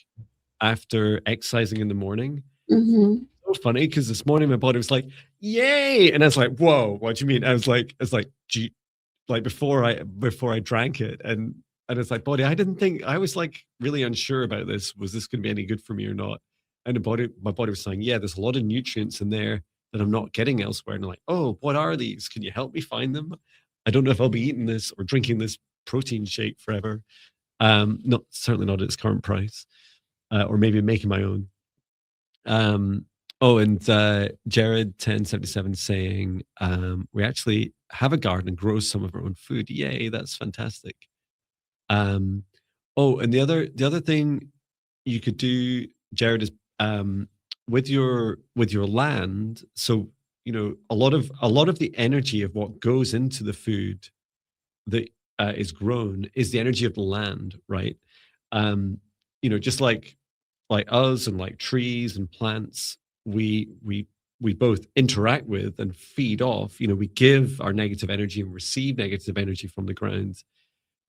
after exercising in the morning. Mm-hmm. So funny because this morning my body was like, "Yay!" and I was like, "Whoa, what do you mean?" I was like, "Gee," like before I drank it, and it's like, body, I didn't think, I was like really unsure about this. Was this going to be any good for me or not? And my body was saying, "Yeah, there's a lot of nutrients in there that I'm not getting elsewhere." And I'm like, "Oh, what are these? Can you help me find them? I don't know if I'll be eating this or drinking this protein shake forever." Not certainly not at its current price, or maybe making my own. Um, oh, and Jared 1077 saying, we actually have a garden and grow some of our own food. Yay, that's fantastic. Um, oh, and the other thing you could do, Jared, is with your land. So a lot of the energy of what goes into the food that is grown is the energy of the land, right? Just like us and like trees and plants, we both interact with and feed off. We give our negative energy and receive negative energy from the ground,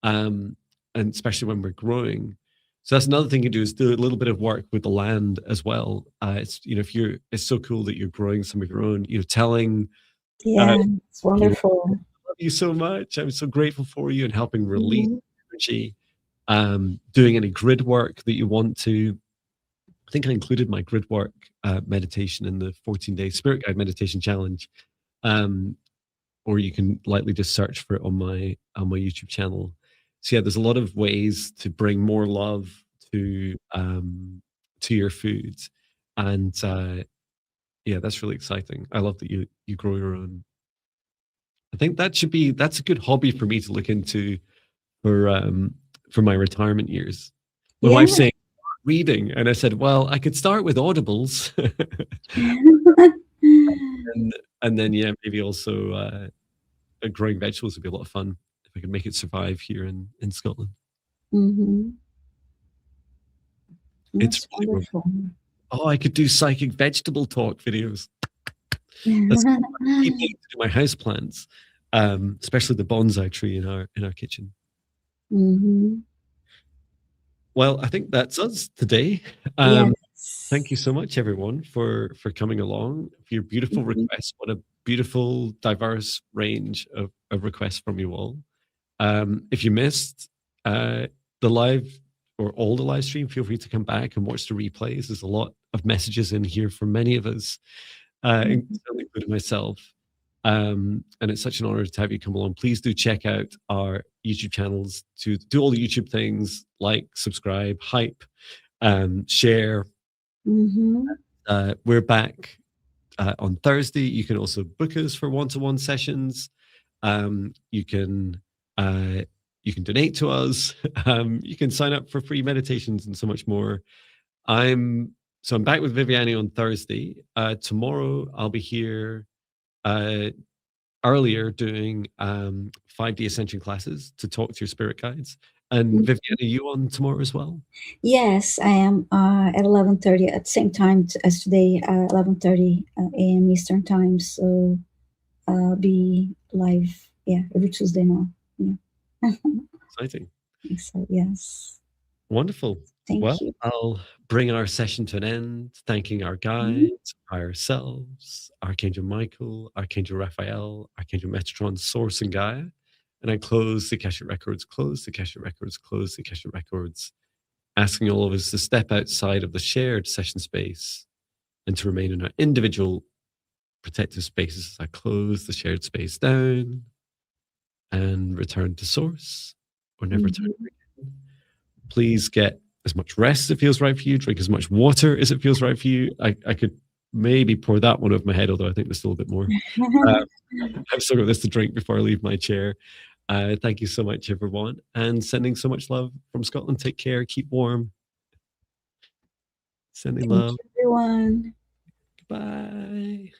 um, and especially when we're growing. So that's another thing you do, is do a little bit of work with the land as well. It's if you're it's so cool that you're growing some of your own. Telling uh, Yeah, it's wonderful. love you so much. I'm so grateful for you, and helping release Mm-hmm. energy. Doing any grid work that you want to. I think I included my grid work meditation in the 14-day Spirit Guide Meditation Challenge. Um, or you can lightly just search for it on my YouTube channel. So yeah, there's a lot of ways to bring more love to your food, and yeah, that's really exciting. I love that you grow your own. I think that's a good hobby for me to look into for my retirement years. My Yeah. wife's saying reading, and I said, well, I could start with audibles, and and then yeah, maybe also growing vegetables would be a lot of fun if I could make it survive here in Scotland. Mm-hmm. It's That's really wonderful. oh, I could do psychic vegetable talk videos. That's keep me to do my house plants, especially the bonsai tree in our kitchen. Mm-hmm. Well, I think that's us today. Thank Yes. you so much, everyone, for coming along, for your beautiful Mhm. requests. What a beautiful, diverse range of requests from you all. If you missed the live or all the live stream, feel free to come back and watch the replays. There's a lot of messages in here from many of us, Mhm. including myself. And it's such an honor to have you come along. Please do check out our YouTube channels to do all the YouTube things, like, subscribe, hype, share. Mhm. We're back on Thursday. You can also book us for one-to-one sessions. You can donate to us. You can sign up for free meditations and so much more. I'm back with Viviane on Thursday. Tomorrow I'll be here uh, earlier doing 5D ascension classes to talk to your spirit guides. And Mm. Viviane, are you on tomorrow as well? Yes, I am at 11:30 at the same time as today, 11:30 a.m. Eastern time. So be live every Tuesday now. Yeah. Exciting. So yes, Wonderful. thank Well, you. I'll bring our session to an end, thanking our Mhm. guides, ourselves, Archangel Michael, Archangel Raphael, Archangel Metatron, Source, and Gaia. And I close the Akashic Records, close the Akashic Records, close the Akashic Records, asking all of us to step outside of the shared session space and to remain in our individual protective spaces. I close the shared space down and return to Source or never return Mhm. again. Please get as much rest as it feels right for you. Drink as much water as it feels right for you. I could maybe pour that one over my head, although I think there's still a bit more. I've still got this to drink before I leave my chair. Thank you so much, everyone, and sending so much love from Scotland. Take care. Keep warm. Sending Thank love. you, everyone. Goodbye.